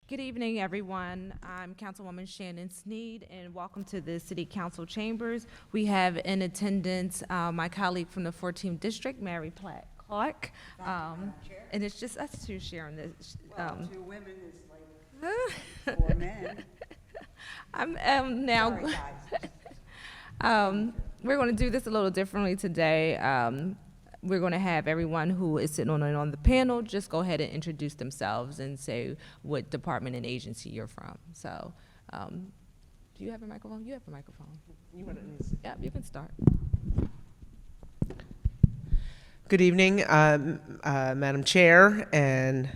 Good evening, everyone. I'm Councilwoman Shannon Sneed, and welcome to the City Council chambers. We have in attendance my colleague from the 14th District, Mary Platt Clark. And it's just us two sharing this. Two women is like 4 men. I'm now. Sorry, guys. We're going to do this a little differently today. We're going to have everyone who is sitting on the panel just go ahead and introduce themselves and say what department and agency you're from. So, do you have a microphone? You have a microphone. Yeah, you can start. Good evening, Madam Chair and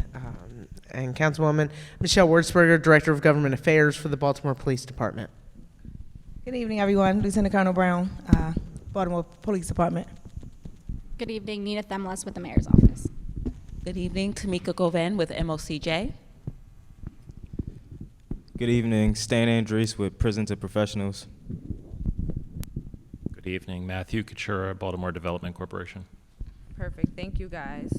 Councilwoman Michelle Wurzberger, Director of Government Affairs for the Baltimore Police Department. Good evening, everyone. Lieutenant Colonel Brown, Baltimore Police Department. Good evening, Nina Themles with the Mayor's Office. Good evening, Tamika Govan with MOCJ. Good evening, Stan Andrews with Prisons and Professionals. Good evening, Matthew Kachura, Baltimore Development Corporation. Perfect. Thank you, guys.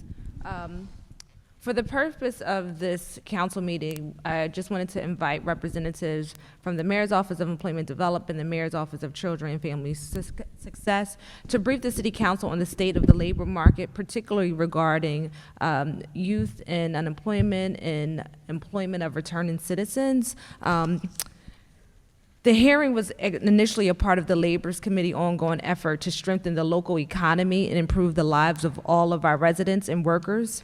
For the purpose of this council meeting, I just wanted to invite representatives from the Mayor's Office of Employment Development, the Mayor's Office of Children and Family Success, to brief the City Council on the state of the labor market, particularly regarding youth and unemployment and employment of returning citizens. The hearing was initially a part of the Labor's Committee ongoing effort to strengthen the local economy and improve the lives of all of our residents and workers.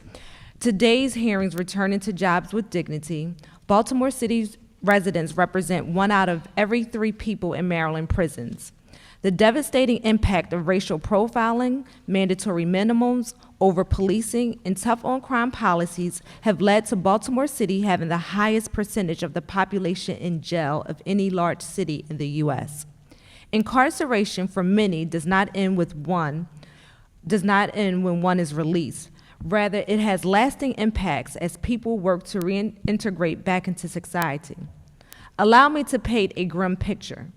Today's hearings returning to jobs with dignity. Baltimore City's residents represent 1 out of every 3 people in Maryland prisons. The devastating impact of racial profiling, mandatory minimums, over-policing, and tough-on-crime policies have led to Baltimore City having the highest percentage of the population in jail of any large city in the U.S. Incarceration for many does not end when one is released. Rather, it has lasting impacts as people work to reintegrate back into society. Allow me to paint a grim picture.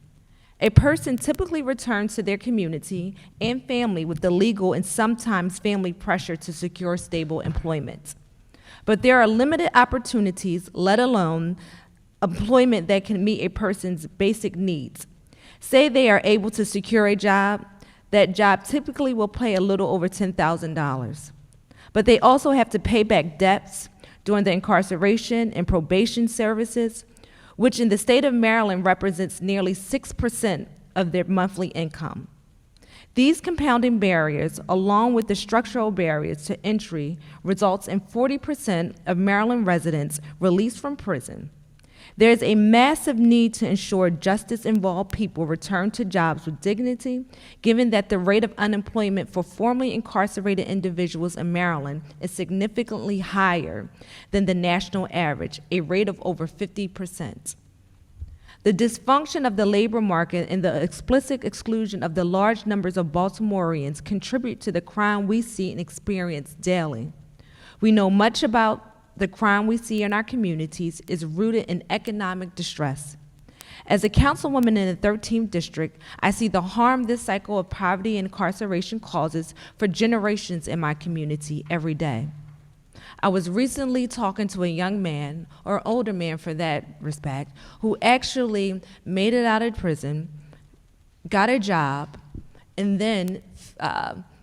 A person typically returns to their community and family with the legal and sometimes family pressure to secure stable employment. But there are limited opportunities, let alone employment that can meet a person's basic needs. Say they are able to secure a job, that job typically will pay a little over $10,000. But they also have to pay back debts during the incarceration and probation services, which in the state of Maryland represents nearly 6% of their monthly income. These compounding barriers, along with the structural barriers to entry, results in 40% of Maryland residents released from prison. There is a massive need to ensure justice-involved people return to jobs with dignity, given that the rate of unemployment for formerly incarcerated individuals in Maryland is significantly higher than the national average, a rate of over 50%. The dysfunction of the labor market and the explicit exclusion of the large numbers of Baltimoreans contribute to the crime we see and experience daily. We know much about the crime we see in our communities is rooted in economic distress. As a councilwoman in the 13th District, I see the harm this cycle of poverty and incarceration causes for generations in my community every day. I was recently talking to a young man, or older man for that respect, who actually made it out of prison, got a job, and then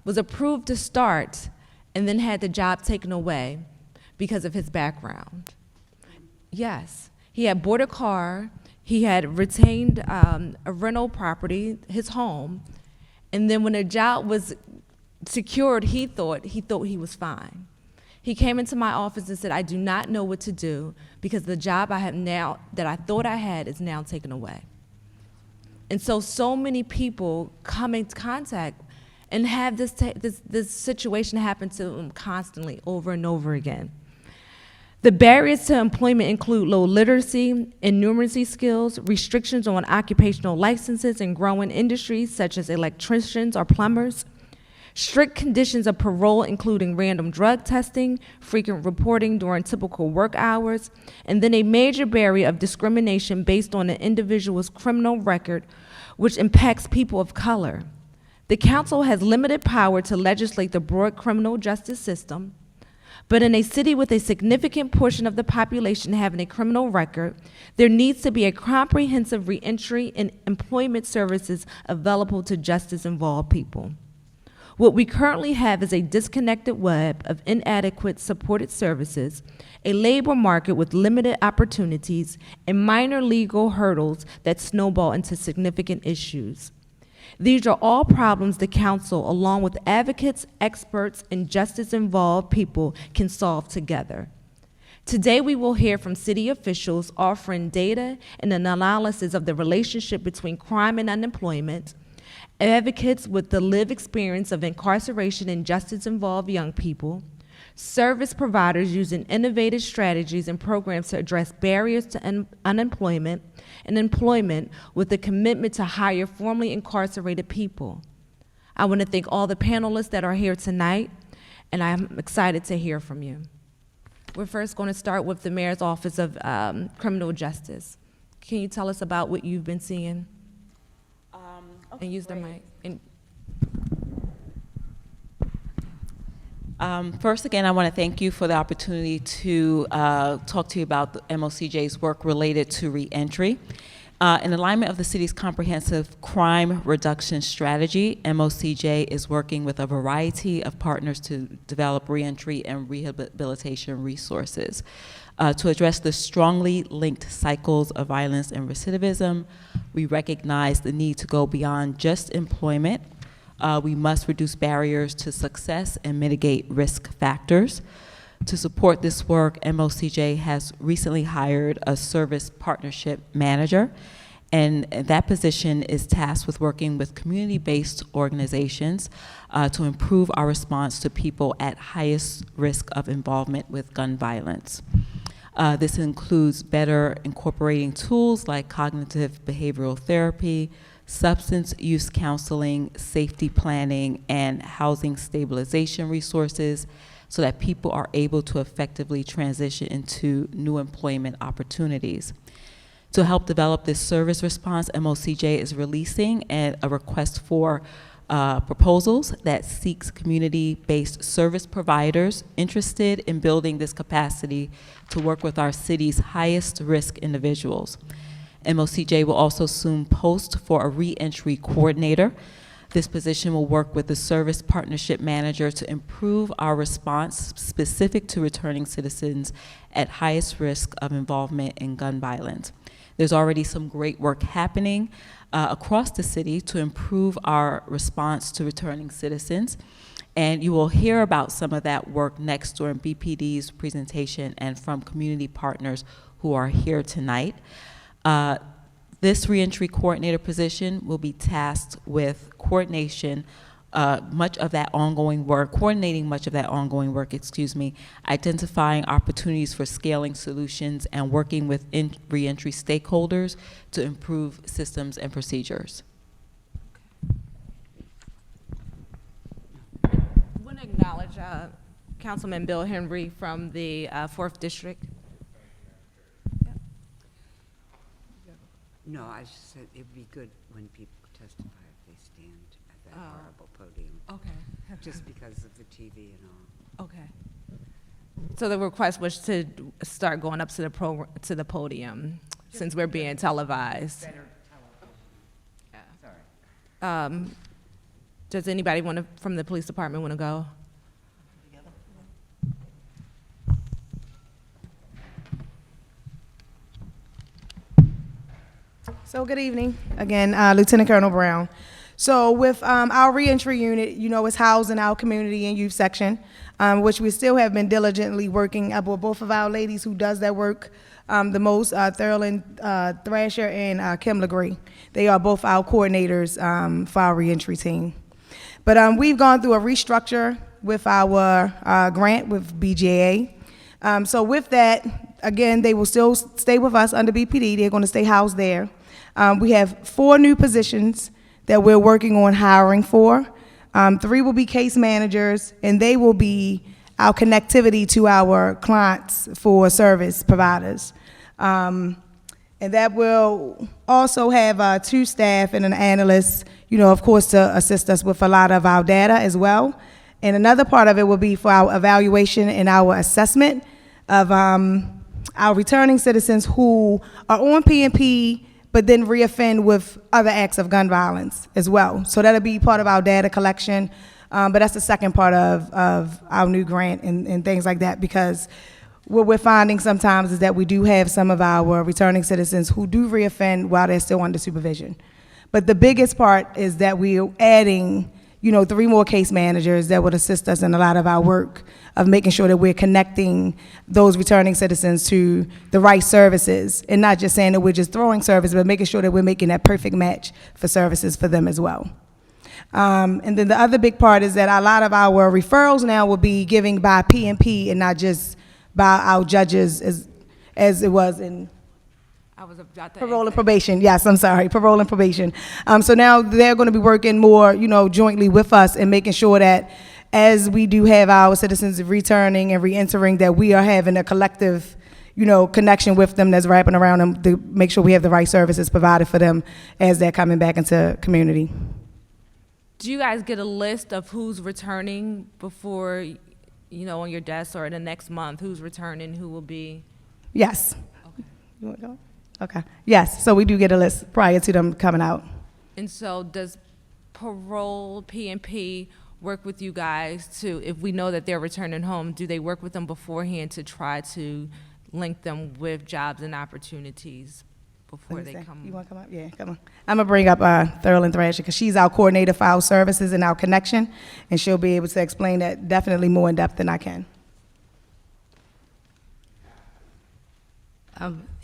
was approved to start, and then had the job taken away because of his background. Yes, he had bought a car, he had retained a rental property, his home, and then when a job was secured, he thought he was fine. He came into my office and said, I do not know what to do because the job I have now, that I thought I had, is now taken away. And so many people come into contact and have this situation happen to them constantly over and over again. The barriers to employment include low literacy and numeracy skills, restrictions on occupational licenses in growing industries such as electricians or plumbers, strict conditions of parole including random drug testing, frequent reporting during typical work hours, and then a major barrier of discrimination based on an individual's criminal record, which impacts people of color. The council has limited power to legislate the broad criminal justice system, But in a city with a significant portion of the population having a criminal record, there needs to be a comprehensive reentry and employment services available to justice-involved people. What we currently have is a disconnected web of inadequate supported services, a labor market with limited opportunities, and minor legal hurdles that snowball into significant issues. These are all problems the council, along with advocates, experts, and justice-involved people, can solve together. Today, we will hear from city officials offering data and an analysis of the relationship between crime and unemployment, advocates with the lived experience of incarceration and justice-involved young people, service providers using innovative strategies and programs to address barriers to unemployment, and employment with a commitment to hire formerly incarcerated people. I want to thank all the panelists that are here tonight, and I'm excited to hear from you. We're first going to start with the Mayor's Office of Criminal Justice. Can you tell us about what you've been seeing? And use the mic. First, again, I want to thank you for the opportunity to talk to you about the MOCJ's work related to reentry. In alignment of the city's comprehensive crime reduction strategy, MOCJ is working with a variety of partners to develop reentry and rehabilitation resources. To address the strongly linked cycles of violence and recidivism, we recognize the need to go beyond just employment. We must reduce barriers to success and mitigate risk factors. To support this work, MOCJ has recently hired a service partnership manager, and that position is tasked with working with community-based organizations to improve our response to people at highest risk of involvement with gun violence. This includes better incorporating tools like cognitive behavioral therapy, substance use counseling, safety planning, and housing stabilization resources so that people are able to effectively transition into new employment opportunities. To help develop this service response, MOCJ is releasing a request for proposals that seeks community-based service providers interested in building this capacity to work with our city's highest risk individuals. MOCJ will also soon post for a reentry coordinator. This position will work with the service partnership manager to improve our response specific to returning citizens at highest risk of involvement in gun violence. There's already some great work happening across the city to improve our response to returning citizens. And you will hear about some of that work next during BPD's presentation and from community partners who are here tonight. This reentry coordinator position will be tasked with coordinating much of that ongoing work, identifying opportunities for scaling solutions and working with reentry stakeholders to improve systems and procedures. I want to acknowledge Councilman Bill Henry from the 4th District. No, I just said it'd be good when people testify if they stand at that horrible podium, Okay. just because of the TV and all. Okay. So the request was to start going up to the podium, since we're being televised. Yeah. Does anybody from the police department want to go? So good evening. Again, Lieutenant Colonel Brown. So with our reentry unit, it's housed in our community and youth section, which we still have been diligently working with both of our ladies who does that work the most, Thurland Thrasher and Kim Legree. They are both our coordinators for our reentry team. But we've gone through a restructure with our grant with BJA. So with that, again, they will still stay with us under BPD. They're going to stay housed there. We have 4 new positions that we're working on hiring for. 3 will be case managers, and they will be our connectivity to our clients for service providers. And that will also have 2 staff and an analyst, of course, to assist us with a lot of our data as well. And another part of it will be for our evaluation and our assessment of our returning citizens who are on P&P but then reoffend with other acts of gun violence as well. So that'll be part of our data collection, but that's the second part of our new grant and things like that, because what we're finding sometimes is that we do have some of our returning citizens who do reoffend while they're still under supervision. But the biggest part is that we're adding 3 more case managers that would assist us in a lot of our work of making sure that we're connecting those returning citizens to the right services, and not just saying that we're just throwing services, but making sure that we're making that perfect match for services for them as well. And then the other big part is that a lot of our referrals now will be giving by P&P and not just by our judges as it was in I was about to parole and probation. Yes, I'm sorry, parole and probation. So now they're going to be working more, jointly with us and making sure that as we do have our citizens returning and re-entering, that we are having a collective, connection with them that's wrapping around them to make sure we have the right services provided for them as they're coming back into community. Do you guys get a list of who's returning before, on your desk or in the next month, who's returning, who will be? Yes. Okay. You want to go? Okay. Yes. So we do get a list prior to them coming out. And so does parole, P&P work with you guys to, if we know that they're returning home, do they work with them beforehand to try to link them with jobs and opportunities before they come? You want to come up? Yeah, come on. I'm going to bring up Thurland Thrasher because she's our coordinator for our services and our connection, and she'll be able to explain that definitely more in depth than I can.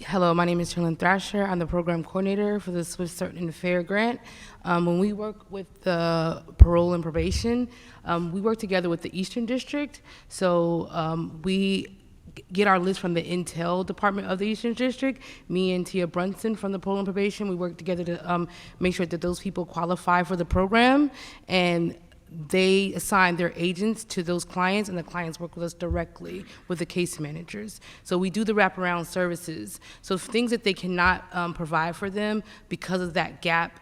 Hello, my name is Thurland Thrasher. I'm the program coordinator for the Swift, Certain, and Fair grant. When we work with the parole and probation, we work together with the Eastern District. So we get our list from the Intel Department of the Eastern District. Me and Tia Brunson from the parole and probation, we work together to make sure that those people qualify for the program, and they assign their agents to those clients, and the clients work with us directly with the case managers. So we do the wraparound services. So things that they cannot provide for them because of that gap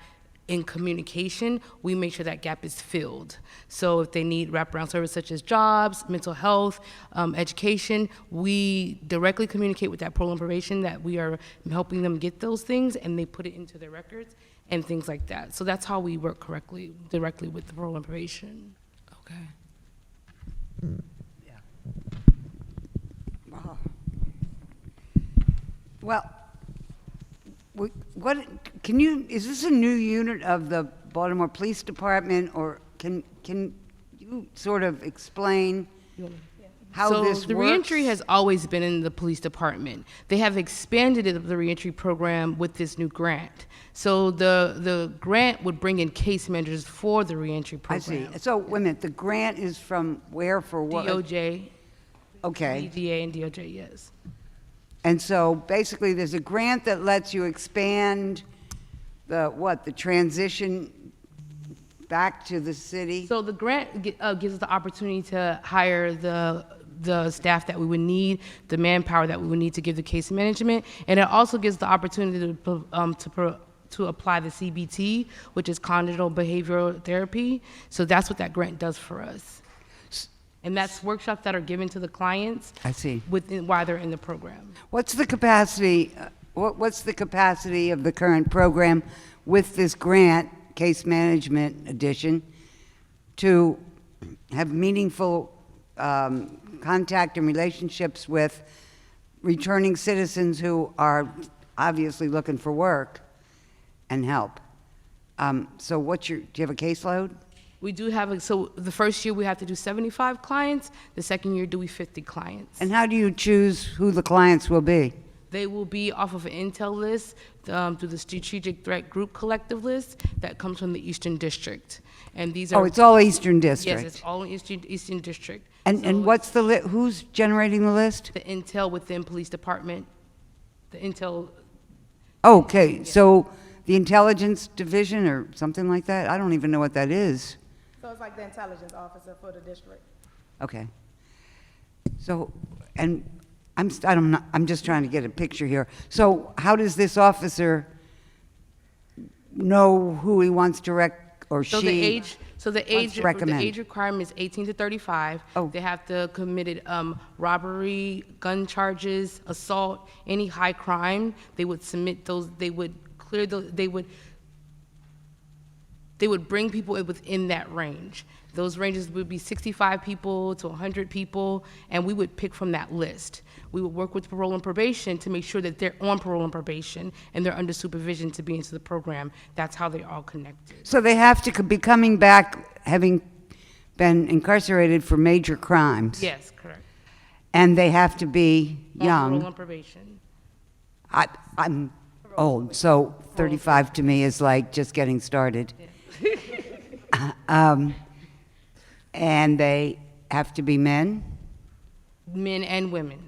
in communication, we make sure that gap is filled. So if they need wraparound services such as jobs, mental health, education, we directly communicate with that parole and probation that we are helping them get those things, and they put it into their records and things like that. So that's how we work directly with the parole and probation. Okay. Yeah. Wow. Well, is this a new unit of the Baltimore Police Department, or can you sort of explain how this works? So the reentry has always been in the police department. They have expanded the reentry program with this new grant. So the grant would bring in case managers for the reentry I program. see. So wait a minute, the grant is from where, for what? DOJ, Okay. EDA, and DOJ, yes. And so basically there's a grant that lets you expand the transition back to the city? So the grant gives us the opportunity to hire the staff that we would need, the manpower that we would need to give the case management, and it also gives the opportunity to apply the CBT, which is cognitive behavioral therapy. So that's what that grant does for us. And that's workshops that are given to the clients. I see. While they're in the program. What's the capacity? What's the capacity of the current program with this grant, case management edition, to have meaningful contact and relationships with returning citizens who are obviously looking for work and help? So do you have a caseload? We do have so the first year we have to do 75 clients. The second year do 50 clients. And how do you choose who the clients will be? They will be off of an intel list through the Strategic Threat Group Collective list that comes from the Eastern District. And these are— Oh, it's all Eastern District? Yes, it's all Eastern District. And what's who's generating the list? The intel within police department. The intel— Okay, yeah. So the intelligence division or something like that? I don't even know what that is. So it's like the intelligence officer for the district. Okay. So, and I'm just trying to get a picture here. So how does this officer know who he wants to or So she? So the What's age, recommend? the age requirement is 18 to 35. Oh. They have to committed robbery, gun charges, assault, any high crime. They would submit those. They would clear those. They would bring people within that range. Those ranges would be 65 people to 100 people, and we would pick from that list. We would work with parole and probation to make sure that they're on parole and probation and they're under supervision to be into the program. That's how they're all connected. So they have to be coming back having been incarcerated for major crimes. Yes, correct. And they have to be On parole young. and probation. I'm old, so 35 to me is like just getting started. And they have to be men. Men and women.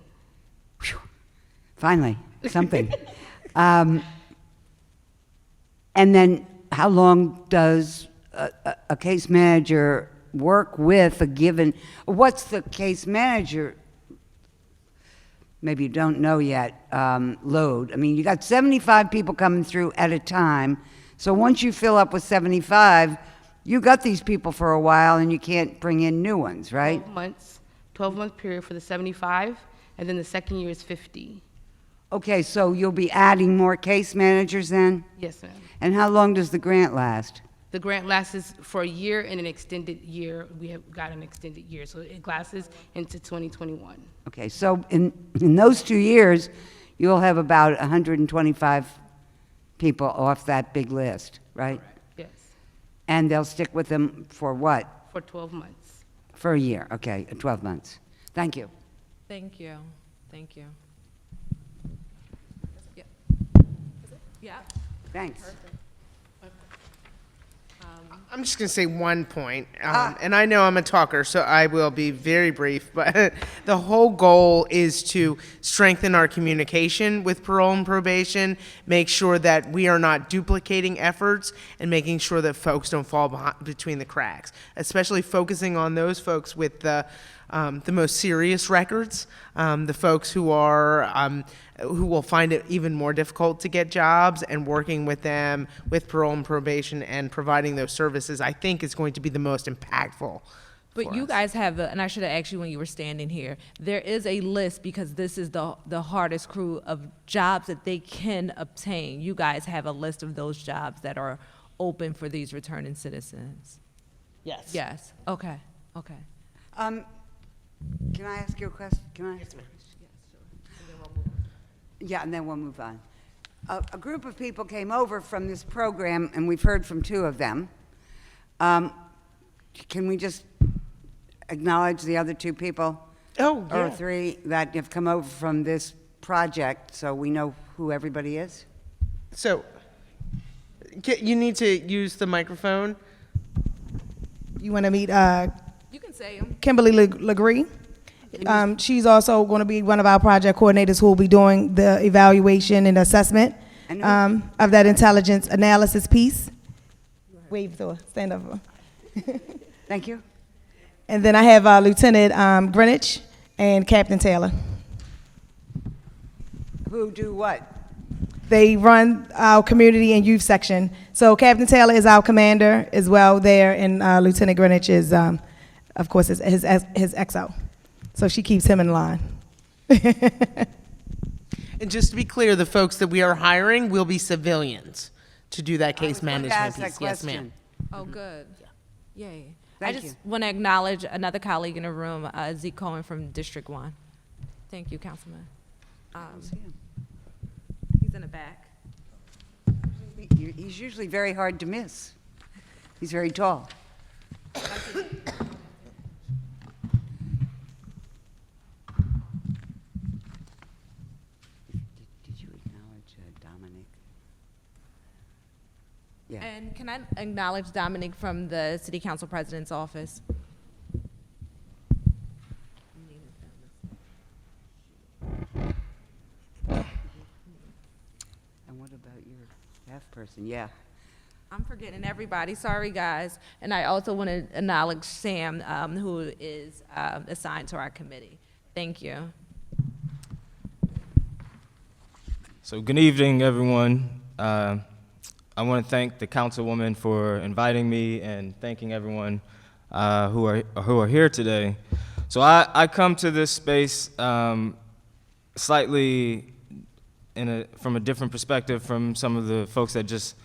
Finally, something. And then how long does a case manager work with a given, what's the case manager, maybe you don't know yet, load? I mean, you got 75 people coming through at a time, so once you fill up with 75, you got these people for a while and you can't bring in new ones, right? 12 months, 12-month period for the 75, and then the second year is 50. Okay, so you'll be adding more case managers then? Yes, ma'am. And how long does the grant last? The grant lasts for a year and an extended year. We have got an extended year, so it lasts into 2021. Okay, so in those 2 years, you'll have about 125 people off that big list, right? Yes, And they'll stick with them for what? for 12 months. For a year, okay, 12 months. Thank you. Thank you. Thank you. Yeah. Thanks. I'm just going to say one point, and I know I'm a talker, so I will be very brief, but the whole goal is to strengthen our communication with parole and probation, make sure that we are not duplicating efforts, and making sure that folks don't fall between the cracks, especially focusing on those folks with the most serious records, the folks who are who will find it even more difficult to get jobs, and working with them with parole and probation and providing those services, I think is going to be the most impactful. But for you us. guys have, and I should have asked you when you were standing here, there is a list because this is the hardest crew of jobs that they can obtain. You guys have a list of those jobs that are open for these returning citizens. Yes. Yes, okay, okay. Can I ask you a question? Can I? Yes, ma'am. Yeah, and then we'll move on. A group of people came over from this program, and we've heard from 2 of them. Can we just acknowledge the other 2 people? Oh, Or yeah. 3 that have come over from this project, so we know who everybody is? So, you need to use the microphone. You want to meet You can say them. Kimberly Legree. She's also going to be one of our project coordinators who will be doing the evaluation and assessment of that intelligence analysis piece. Wave to her, stand up for her. Thank you. And then I have Lieutenant Greenwich and Captain Taylor. Who do what? They run our community and youth section. So Captain Taylor is our commander as well there, and Lieutenant Greenwich is, of course, his XO. So she keeps him in line. And just to be clear, the folks that we are hiring will be civilians to do that case management Ask piece. that Yes, question. ma'am. Oh, good. Yay. Thank I just you. want to acknowledge another colleague in the room, Zeke Cohen from District 1. Thank you, Councilman. He's in the back. He's usually very hard to miss. He's very tall. Did you acknowledge Dominic? Yeah. And can I acknowledge Dominic from the City Council President's office? And what about your staff person? Yeah. I'm forgetting everybody. Sorry, guys. And I also want to acknowledge Sam, who is assigned to our committee. Thank you. So good evening, everyone. I want to thank the councilwoman for inviting me and thanking everyone who are here today. So I come to this space slightly from a different perspective from some of the folks that just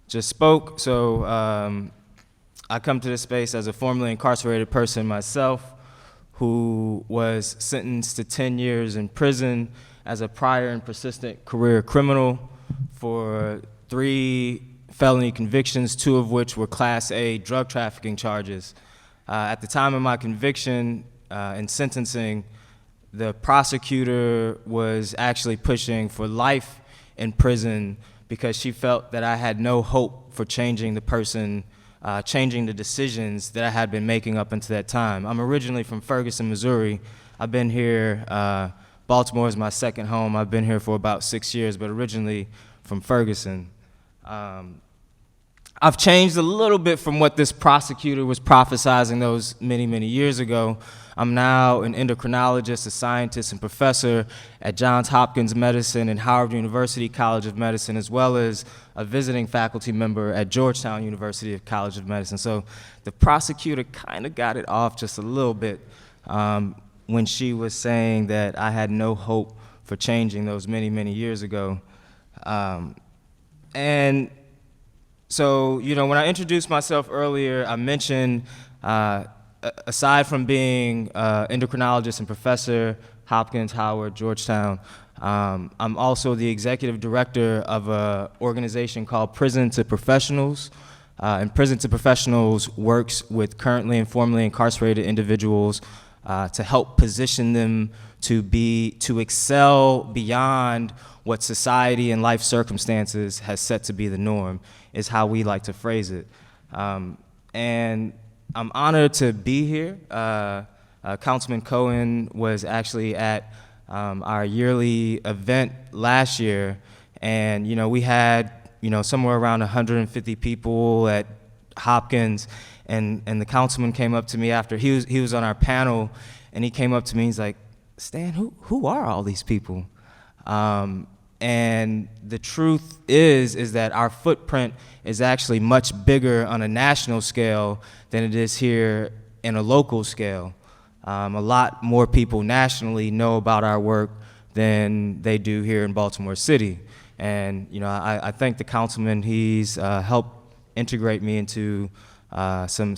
spoke. So I come to this space as a formerly incarcerated person myself, who was sentenced to 10 years in prison as a prior and persistent career criminal for 3 felony convictions, 2 of which were Class A drug trafficking charges. At the time of my conviction and sentencing, the prosecutor was actually pushing for life in prison because she felt that I had no hope for changing the person, changing the decisions that I had been making up until that time. I'm originally from Ferguson, Missouri. I've been here, Baltimore is my second home. I've been here for about 6 years, but originally from Ferguson. I've changed a little bit from what this prosecutor was prophesizing those many, many years ago. I'm now an endocrinologist, a scientist, and professor at Johns Hopkins Medicine and Howard University College of Medicine, as well as a visiting faculty member at Georgetown University College of Medicine. So the prosecutor kind of got it off just a little bit when she was saying that I had no hope for changing those many, many years ago. And so, you know, when I introduced myself earlier, I mentioned, aside from being endocrinologist and professor, Hopkins, Howard, Georgetown, I'm also the executive director of an organization called Prison to Professionals. And Prison to Professionals works with currently and formerly incarcerated individuals to help position them to excel beyond what society and life circumstances has set to be the norm, is how we like to phrase it. And I'm honored to be here. Councilman Cohen was actually at our yearly event last year, and you know, we had somewhere around 150 people at Hopkins, and the councilman came up to me after he was on our panel, and he came up to me. He's like, "Stan, who are all these people?" And the truth is that our footprint is actually much bigger on a national scale than it is here in a local scale. A lot more people nationally know about our work than they do here in Baltimore City. And you know, I thank the councilman. He's helped integrate me into some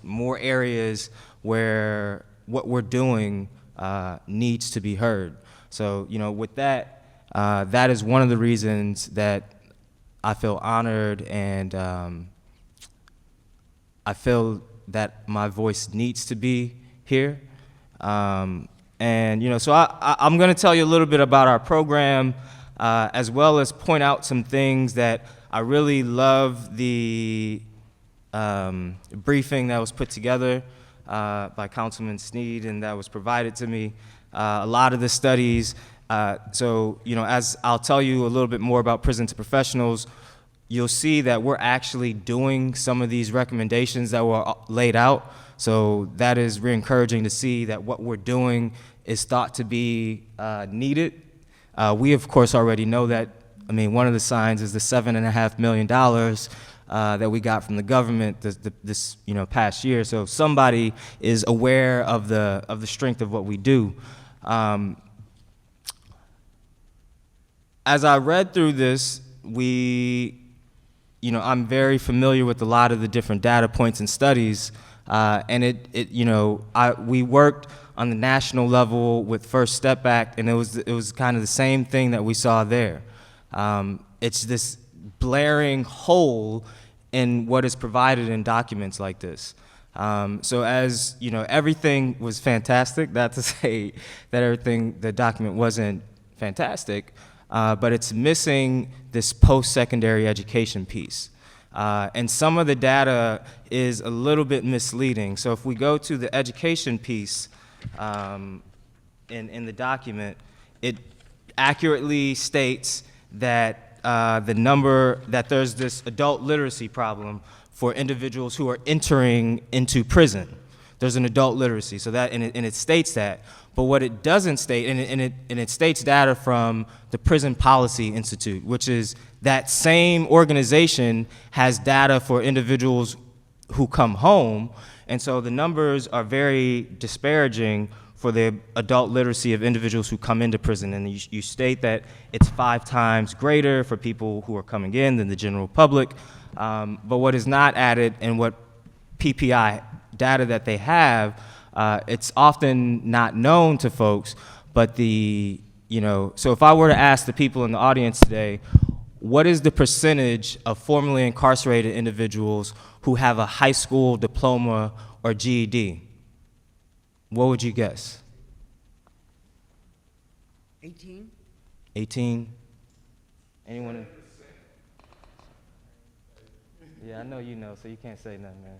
more areas where what we're doing needs to be heard. So you know, with that, that is one of the reasons that I feel honored, and I feel that my voice needs to be here. And you know, so I'm going to tell you a little bit about our program, as well as point out some things that I really love the briefing that was put together by Councilman Sneed and that was provided to me. A lot of the studies. So, you know, as I'll tell you a little bit more about Prison to Professionals, you'll see that we're actually doing some of these recommendations that were laid out. So that is very encouraging to see that what we're doing is thought to be needed. We, of course, already know that. I mean, one of the signs is the $7.5 million that we got from the government this past year. So somebody is aware of the strength of what we do. As I read through this, I'm very familiar with a lot of the different data points and studies, and we worked on the national level with First Step Act, and it was kind of the same thing that we saw there. It's this blaring hole in what is provided in documents like this. So as you know, everything was fantastic. Not to say that the document wasn't fantastic. But it's missing this post-secondary education piece. And some of the data is a little bit misleading. So if we go to the education piece in the document, it accurately states that that there's this adult literacy problem for individuals who are entering into prison. There's an adult literacy, so that, and it states that. But what it doesn't state, and it states data from the Prison Policy Institute, which is that same organization has data for individuals who come home, and so the numbers are very disparaging for the adult literacy of individuals who come into prison. And you state that it's 5 times greater for people who are coming in than the general public. But what is not added, and what PPI data that they have, it's often not known to folks, but so if I were to ask the people in the audience today, what is the percentage of formerly incarcerated individuals who have a high school diploma or GED? What would you guess? 18? 18? Anyone? Yeah, I know you know, so you can't say nothing, man.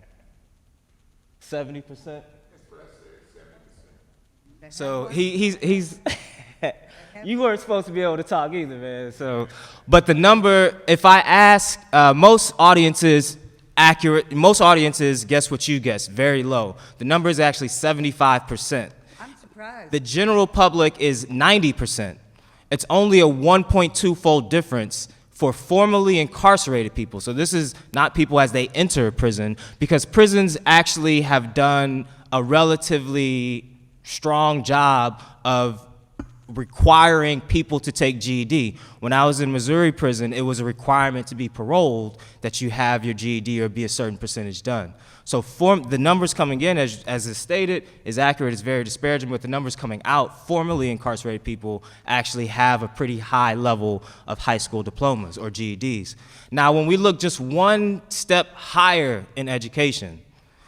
70%? So he's you weren't supposed to be able to talk either, man. So, but the number, if I ask, most audiences guess what you guess, very low. The number is actually 75%. I'm surprised. The general public is 90%. It's only a 1.2-fold difference for formerly incarcerated people. So this is not people as they enter prison, because prisons actually have done a relatively strong job of requiring people to take GED. When I was in Missouri prison, it was a requirement to be paroled that you have your GED or be a certain percentage done. So the numbers coming in, as is stated, is accurate. It's very disparaging, but the numbers coming out, formerly incarcerated people actually have a pretty high level of high school diplomas or GEDs. Now, when we look just one step higher in education,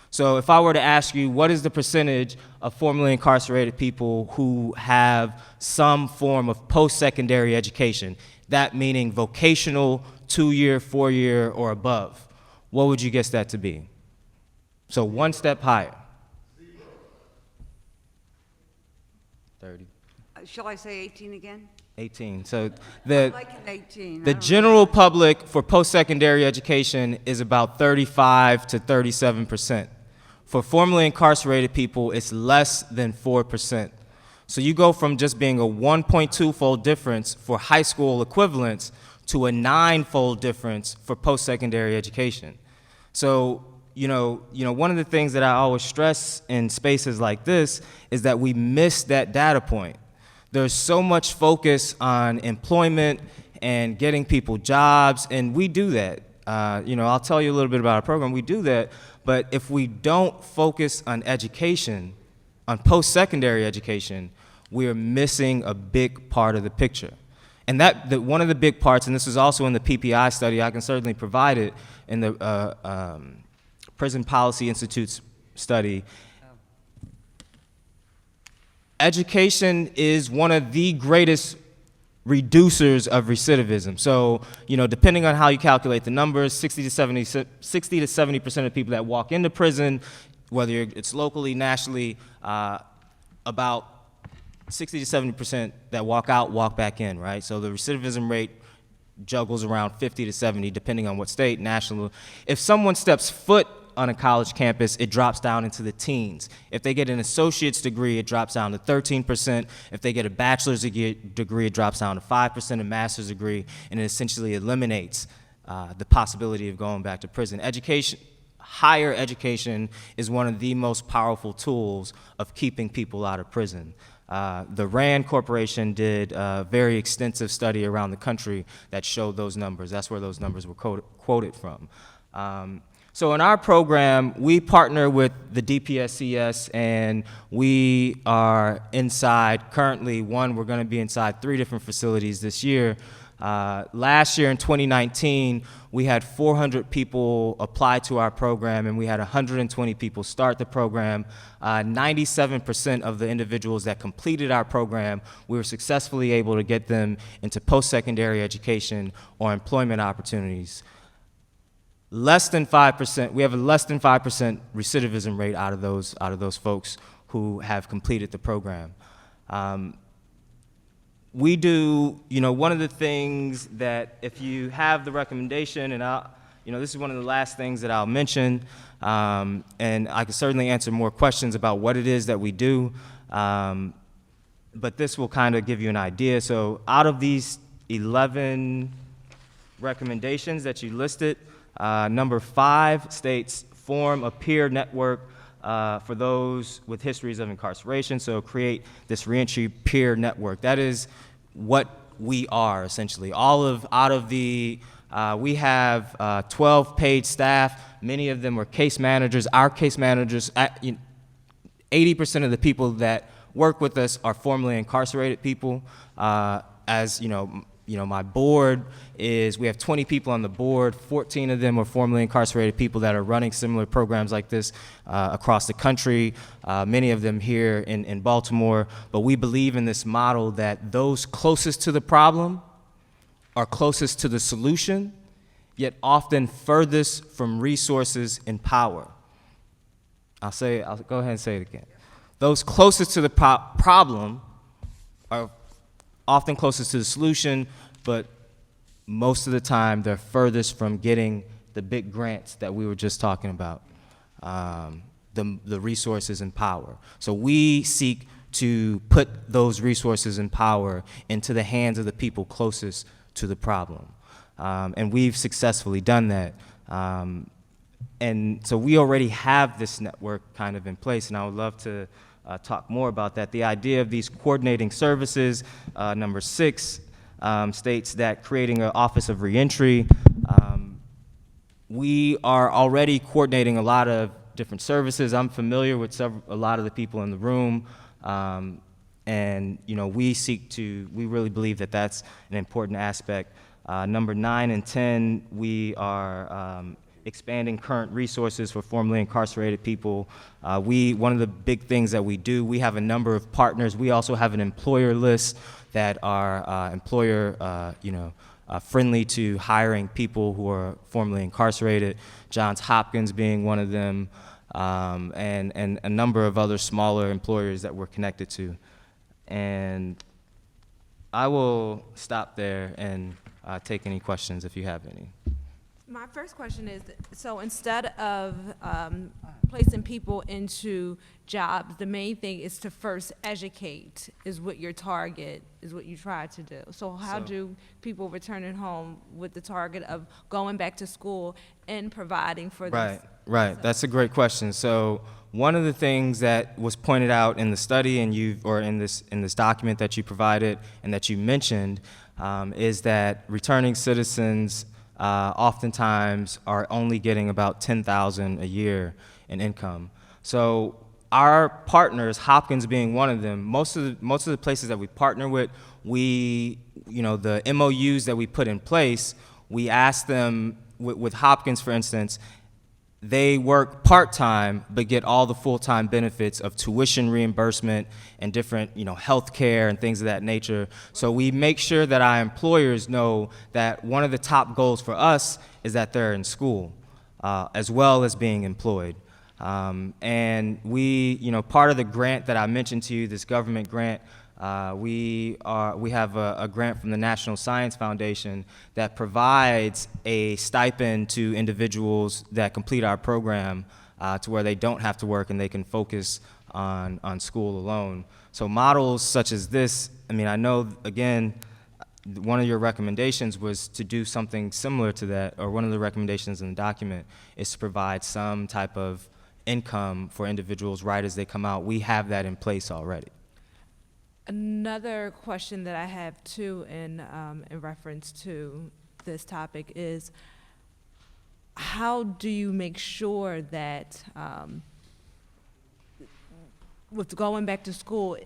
so if I were to ask you, what is the percentage of formerly incarcerated people who have some form of post-secondary education, that meaning vocational, 2-year, 4-year, or above, what would you guess that to be? So one step higher. 30. Shall I say 18 again? 18. So I like an 18. the general public for post-secondary education is about 35 to 37%. For formerly incarcerated people, it's less than 4%. So you go from just being a 1.2-fold difference for high school equivalents to a 9-fold difference for post-secondary education. So, one of the things that I always stress in spaces like this is that we miss that data point. There's so much focus on employment and getting people jobs, and we do that. I'll tell you a little bit about our program. We do that, but if we don't focus on education, on post-secondary education, we are missing a big part of the picture. And one of the big parts, and this is also in the PPI study, I can certainly provide it in the Prison Policy Institute's study. Education is one of the greatest reducers of recidivism. So, depending on how you calculate the numbers, 60 to 70% of people that walk into prison, whether it's locally, nationally, about 60 to 70% that walk out, walk back in, right? So the recidivism rate juggles around 50 to 70, depending on what state, national. If someone steps foot on a college campus, it drops down into the teens. If they get an associate's degree, it drops down to 13%. If they get a bachelor's degree, it drops down to 5%, a master's degree, and it essentially eliminates the possibility of going back to prison. Higher education is one of the most powerful tools of keeping people out of prison. The RAND Corporation did a very extensive study around the country that showed those numbers. That's where those numbers were quoted from. So in our program, we partner with the DPSCS, and we are inside, currently, we're going to be inside 3 different facilities this year. Last year in 2019, we had 400 people apply to our program, and we had 120 people start the program. 97% of the individuals that completed our program, we were successfully able to get them into post-secondary education or employment opportunities. Less than 5%, we have a less than 5% recidivism rate out of those folks who have completed the program. We do, one of the things that, if you have the recommendation, and this is one of the last things that I'll mention, and I can certainly answer more questions about what it is that we do, but this will kind of give you an idea. So out of these 11 recommendations that you listed, number 5 states form a peer network for those with histories of incarceration, so create this reentry peer network. That is what we are, essentially. We have 12 paid staff. Many of them are case managers. Our case managers, 80% of the people that work with us are formerly incarcerated people. My board we have 20 people on the board. 14 of them are formerly incarcerated people that are running similar programs like this across the country, many of them here in Baltimore. But we believe in this model that those closest to the problem are closest to the solution, yet often furthest from resources and power. I'll go ahead and say it again. Those closest to the problem are often closest to the solution, but most of the time they're furthest from getting the big grants that we were just talking about, the resources and power. So we seek to put those resources and power into the hands of the people closest to the problem. And we've successfully done that. And so we already have this network kind of in place, and I would love to talk more about that. The idea of these coordinating services, number 6, states that creating an Office of Reentry, we are already coordinating a lot of different services. I'm familiar with a lot of the people in the room, and we really believe that that's an important aspect. Number 9 and 10, we are expanding current resources for formerly incarcerated people. One of the big things that we do, we have a number of partners. We also have an employer list that are friendly to hiring people who are formerly incarcerated, Johns Hopkins being one of them, and a number of other smaller employers that we're connected to. And I will stop there and take any questions if you have any. My first question is, so instead of placing people into jobs, the main thing is to first educate, is what your target, is what you try to do. So how do people returning home with the target of going back to school and providing for them? Right. That's a great question. So one of the things that was pointed out in the study or in this document that you provided and that you mentioned is that returning citizens oftentimes are only getting about $10,000 a year in income. So our partners, Hopkins being one of them, most of the places that we partner with, the MOUs that we put in place, we ask them, with Hopkins for instance, they work part-time but get all the full-time benefits of tuition reimbursement and different, health care and things of that nature. So we make sure that our employers know that one of the top goals for us is that they're in school, as well as being employed. And we, part of the grant that I mentioned to you, this government grant, we have a grant from the National Science Foundation that provides a stipend to individuals that complete our program to where they don't have to work and they can focus on school alone. So models such as this, I know, again, one of your recommendations was to do something similar to that, or one of the recommendations in the document is to provide some type of income for individuals right as they come out. We have that in place already. Another question that I have too in reference to this topic is, how do you make sure that with going back to school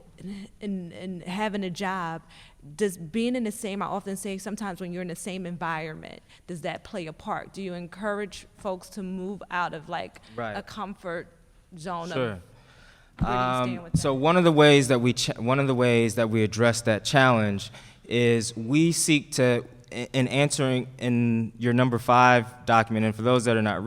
and having a job, does being in the same, I often say sometimes when you're in the same environment, does that play a part? Do you encourage folks to move out of a comfort zone? Sure. Where do you stand with that? So one of the ways that we address that challenge is we seek to, in answering in your number 5 document, and for those that are not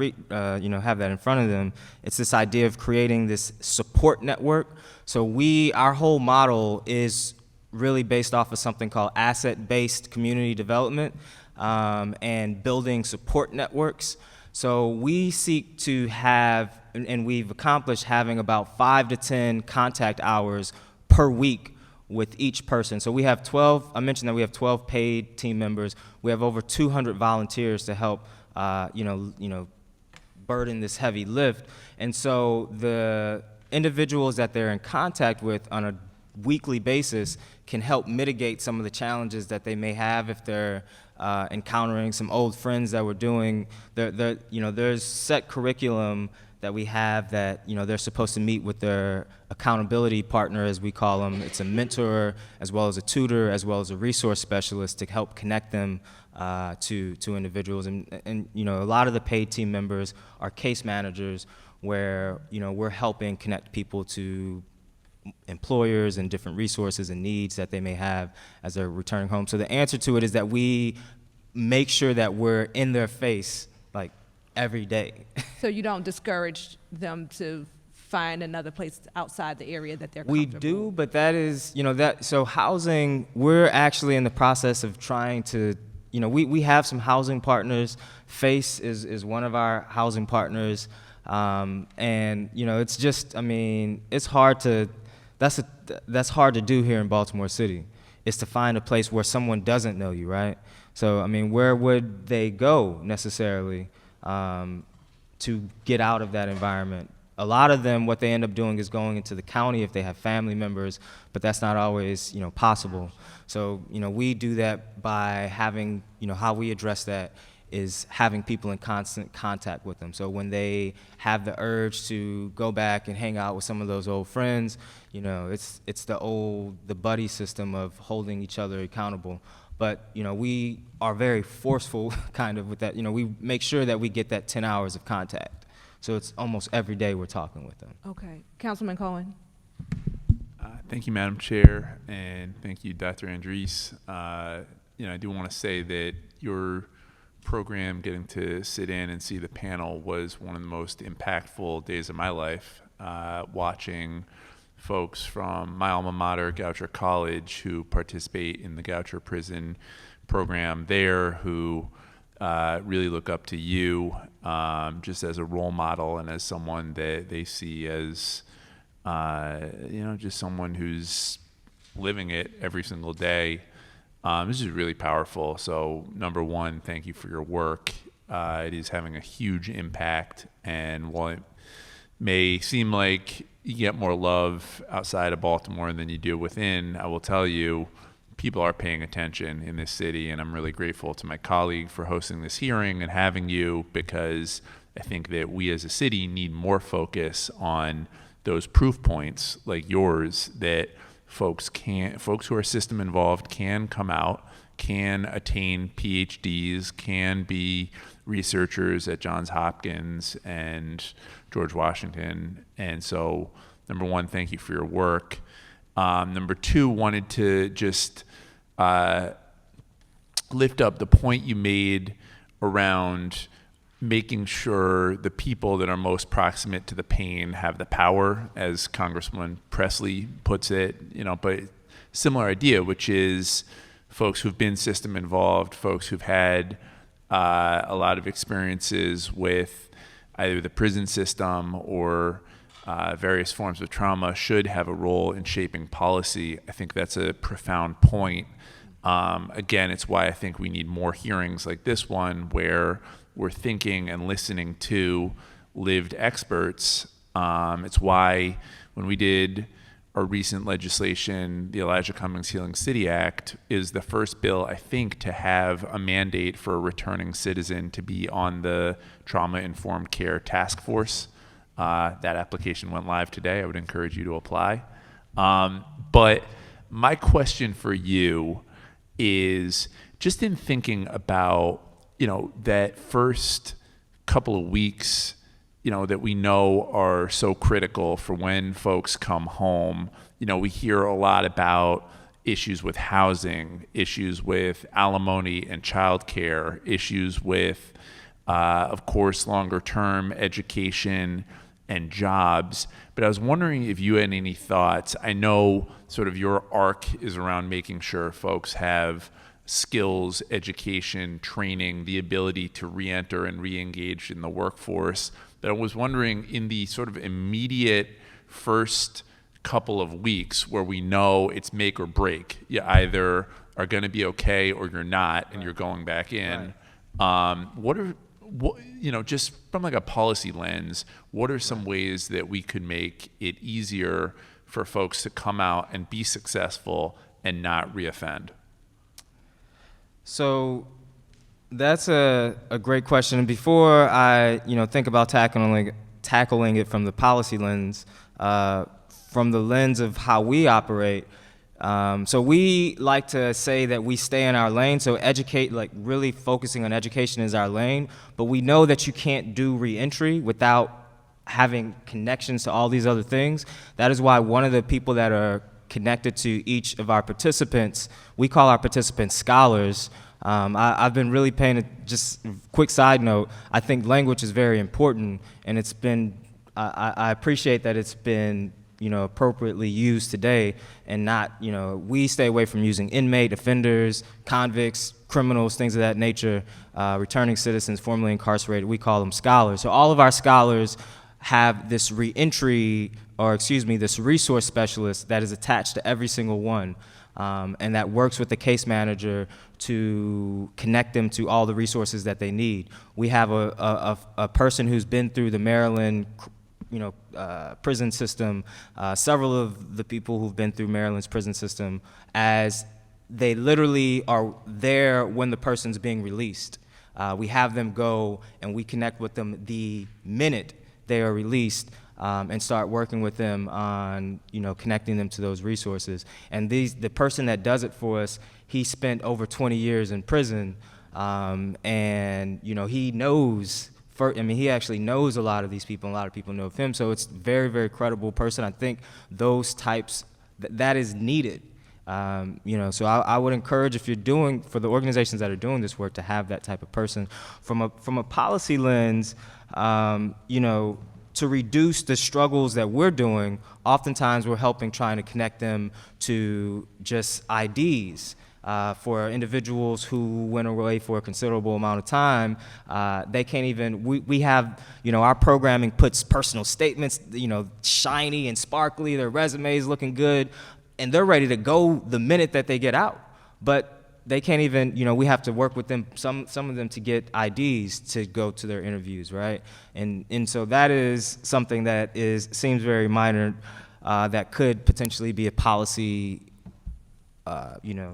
have that in front of them, it's this idea of creating this support network. So our whole model is really based off of something called asset-based community development. and building support networks. So we seek to have, and we've accomplished having about 5 to 10 contact hours per week with each person. So we have 12, I mentioned that we have 12 paid team members. We have over 200 volunteers to help, burden this heavy lift. And so the individuals that they're in contact with on a weekly basis can help mitigate some of the challenges that they may have if they're encountering some old friends that we're doing. There's set curriculum that we have that they're supposed to meet with their accountability partner, as we call them. It's a mentor, as well as a tutor, as well as a resource specialist to help connect them to individuals. And a lot of the paid team members are case managers, where we're helping connect people to employers and different resources and needs that they may have as they're returning home. So the answer to it is that we make sure that we're in their face like every day. So you don't discourage them to find another place outside the area that they're We comfortable? do, but that is, so housing, we're actually in the process of trying to, we have some housing partners. FACE is one of our housing partners. It's just, it's hard to, that's hard to do here in Baltimore City, is to find a place where someone doesn't know you, right? So, where would they go necessarily to get out of that environment? A lot of them, what they end up doing is going into the county if they have family members, but that's not always, possible. So, we do that by having, how we address that is having people in constant contact with them. So when they have the urge to go back and hang out with some of those old friends, it's the buddy system of holding each other accountable. But, we are very forceful kind of with that. We make sure that we get that 10 hours of contact. So it's almost every day we're talking with them. Okay. Councilman Cohen. Thank you, Madam Chair, and thank you, Dr. Andres. I do want to say that your program, getting to sit in and see the panel, was one of the most impactful days of my life, watching folks from my alma mater, Goucher College, who participate in the Goucher prison program there, who really look up to you just as a role model and as someone that they see as, just someone who's living it every single day. This is really powerful. So, number one, thank you for your work. It is having a huge impact, and while it may seem like you get more love outside of Baltimore than you do within, I will tell you, people are paying attention in this city, and I'm really grateful to my colleague for hosting this hearing and having you, because I think that we as a city need more focus on those proof points like yours, that folks who are system involved can come out, can attain PhDs, can be researchers at Johns Hopkins and George Washington. And so, number one, thank you for your work. Number two, wanted to just lift up the point you made around making sure the people that are most proximate to the pain have the power, as Congresswoman Presley puts it, but similar idea, which is folks who've been system involved, folks who've had a lot of experiences with either the prison system or various forms of trauma should have a role in shaping policy. I think that's a profound point. Again, it's why I think we need more hearings like this one, where we're thinking and listening to lived experts. It's why when we did our recent legislation, the Elijah Cummings Healing City Act is the first bill, I think, to have a mandate for a returning citizen to be on the Trauma-Informed Care Task Force. That application went live today. I would encourage you to apply. But my question for you is, just in thinking about that first couple of weeks, that we know are so critical for when folks come home. We hear a lot about issues with housing, issues with alimony and childcare, issues with, of course, longer term education and jobs. But I was wondering if you had any thoughts. I know sort of your arc is around making sure folks have skills, education, training, the ability to re-enter and re-engage in the workforce. That I was wondering, in the sort of immediate first couple of weeks where we know it's make or break, you either are going to be okay or you're not, and you're going back in. Just from like a policy lens, what are some ways that we could make it easier for folks to come out and be successful and not reoffend? So that's a great question. And before I think about tackling it from the policy lens, from the lens of how we operate, so we like to say that we stay in our lane. So really focusing on education is our lane. But we know that you can't do reentry without having connections to all these other things. That is why one of the people that are connected to each of our participants, we call our participants scholars. I've been really just a quick side note, I think language is very important, and it's been, I appreciate that it's been appropriately used today, and not, we stay away from using inmate, offenders, convicts, criminals, things of that nature, returning citizens, formerly incarcerated, we call them scholars. So all of our scholars have this this resource specialist that is attached to every single one, and that works with the case manager to connect them to all the resources that they need. We have a person who's been through the Maryland prison system, several of the people who've been through Maryland's prison system, as they literally are there when the person's being released. We have them go and we connect with them the minute they are released, and start working with them on connecting them to those resources. And the person that does it for us, he spent over 20 years in prison, and he knows. He actually knows a lot of these people, and a lot of people know of him. So it's a very, very credible person. I think those types, that is needed. So I would encourage, if you're doing, for the organizations that are doing this work, to have that type of person. From a policy lens, to reduce the struggles that we're doing, oftentimes we're trying to connect them to just IDs. For individuals who went away for a considerable amount of time, they can't even, we have, our programming puts personal statements, shiny and sparkly, their resumes looking good, and they're ready to go the minute that they get out. But they can't even, we have to work with them, some of them, to get IDs to go to their interviews, right? And so that is something that seems very minor, that could potentially be a policy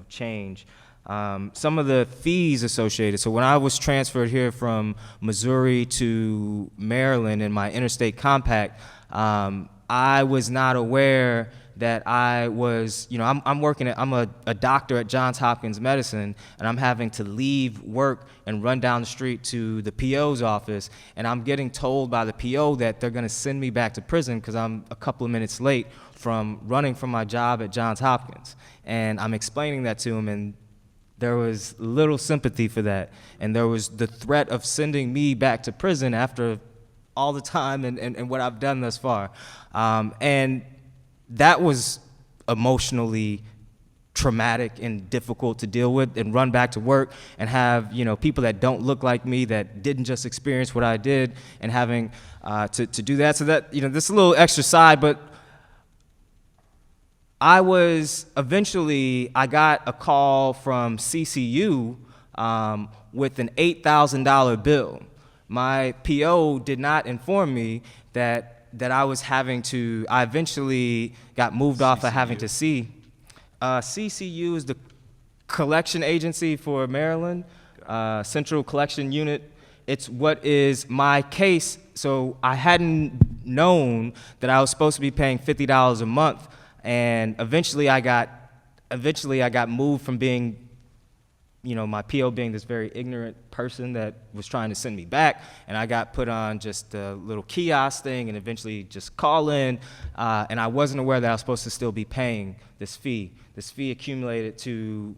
change. Some of the fees associated. So when I was transferred here from Missouri to Maryland in my interstate compact, I was not aware that I was, I'm a doctor at Johns Hopkins Medicine, and I'm having to leave work and run down the street to the PO's office, and I'm getting told by the PO that they're gonna send me back to prison because I'm a couple of minutes late from running from my job at Johns Hopkins. And I'm explaining that to him, and there was little sympathy for that. And there was the threat of sending me back to prison after all the time and what I've done thus far. And that was emotionally traumatic and difficult to deal with, and run back to work and have people that don't look like me, that didn't just experience what I did, and having to do that. So that this is a little extra side, but I got a call from CCU with an $8,000 bill. My PO did not inform me that I was I eventually got moved off of having to see. CCU is the collection agency for Maryland, Central Collection Unit. It's what is my case. So I hadn't known that I was supposed to be paying $50 a month, and eventually I got moved from being, my PO being this very ignorant person that was trying to send me back, and I got put on just a little kiosk thing, and eventually just call in, and I wasn't aware that I was supposed to still be paying this fee. This fee accumulated to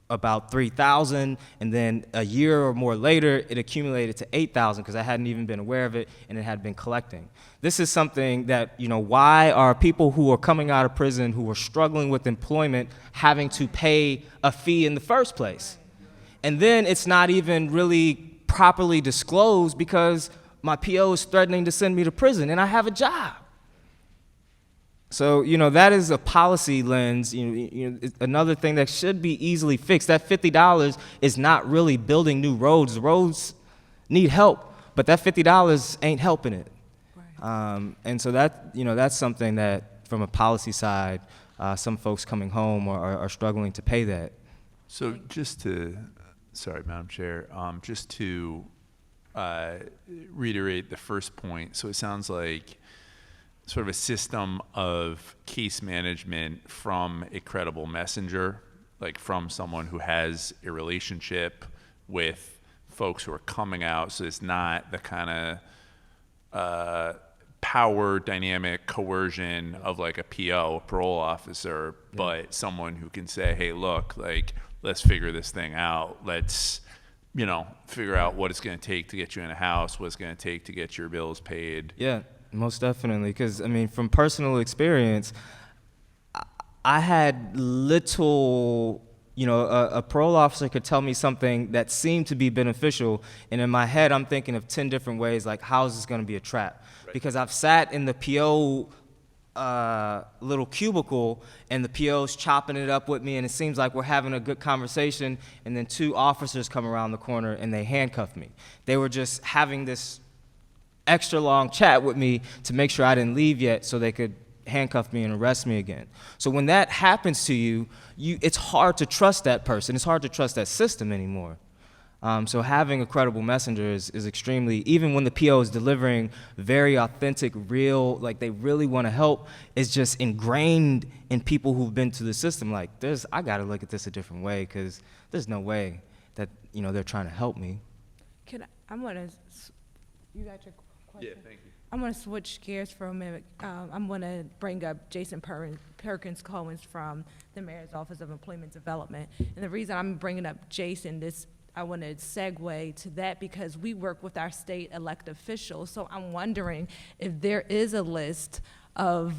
about 3,000, and then a year or more later, it accumulated to 8,000 because I hadn't even been aware of it, and it had been collecting. This is something that, why are people who are coming out of prison who are struggling with employment having to pay a fee in the first place? And then it's not even really properly disclosed because my PO is threatening to send me to prison, and I have a job. So, that is a policy lens. Another thing that should be easily fixed. That $50 is not really building new roads. The roads need help, but that $50 ain't helping it. Right. And so that's something that, from a policy side, some folks coming home are struggling to pay that. So sorry, Madam Chair, just to reiterate the first point. So it sounds like sort of a system of case management from a credible messenger, like from someone who has a relationship with folks who are coming out. So it's not the kind of power dynamic coercion of like a PO, a parole officer, but someone who can say, hey, look, like, let's figure this thing out. Let's, figure out what it's going to take to get you in a house, what it's going to take to get your bills paid. Yeah. Most definitely, because from personal experience, I had little, a parole officer could tell me something that seemed to be beneficial, and in my head I'm thinking of 10 different ways, like, how is this going to be a trap? Right. Because I've sat in the PO little cubicle, and the PO's chopping it up with me, and it seems like we're having a good conversation, and then 2 officers come around the corner and they handcuff me. They were just having this extra long chat with me to make sure I didn't leave yet so they could handcuff me and arrest me again. So when that happens to you, it's hard to trust that person. It's hard to trust that system anymore. So having a credible messenger is extremely, even when the PO is delivering very authentic, real, like they really want to help, is just ingrained in people who've been to the system. Like, I got to look at this a different way, because there's no way that, they're trying to help me. You got your question? Yeah, thank you. I'm going to switch gears for a minute. I'm going to bring up Jason Perkins Cohen's from the Mayor's Office of Employment Development. And the reason I'm bringing up Jason, I want to segue to that because we work with our state elected officials. So I'm wondering if there is a list of,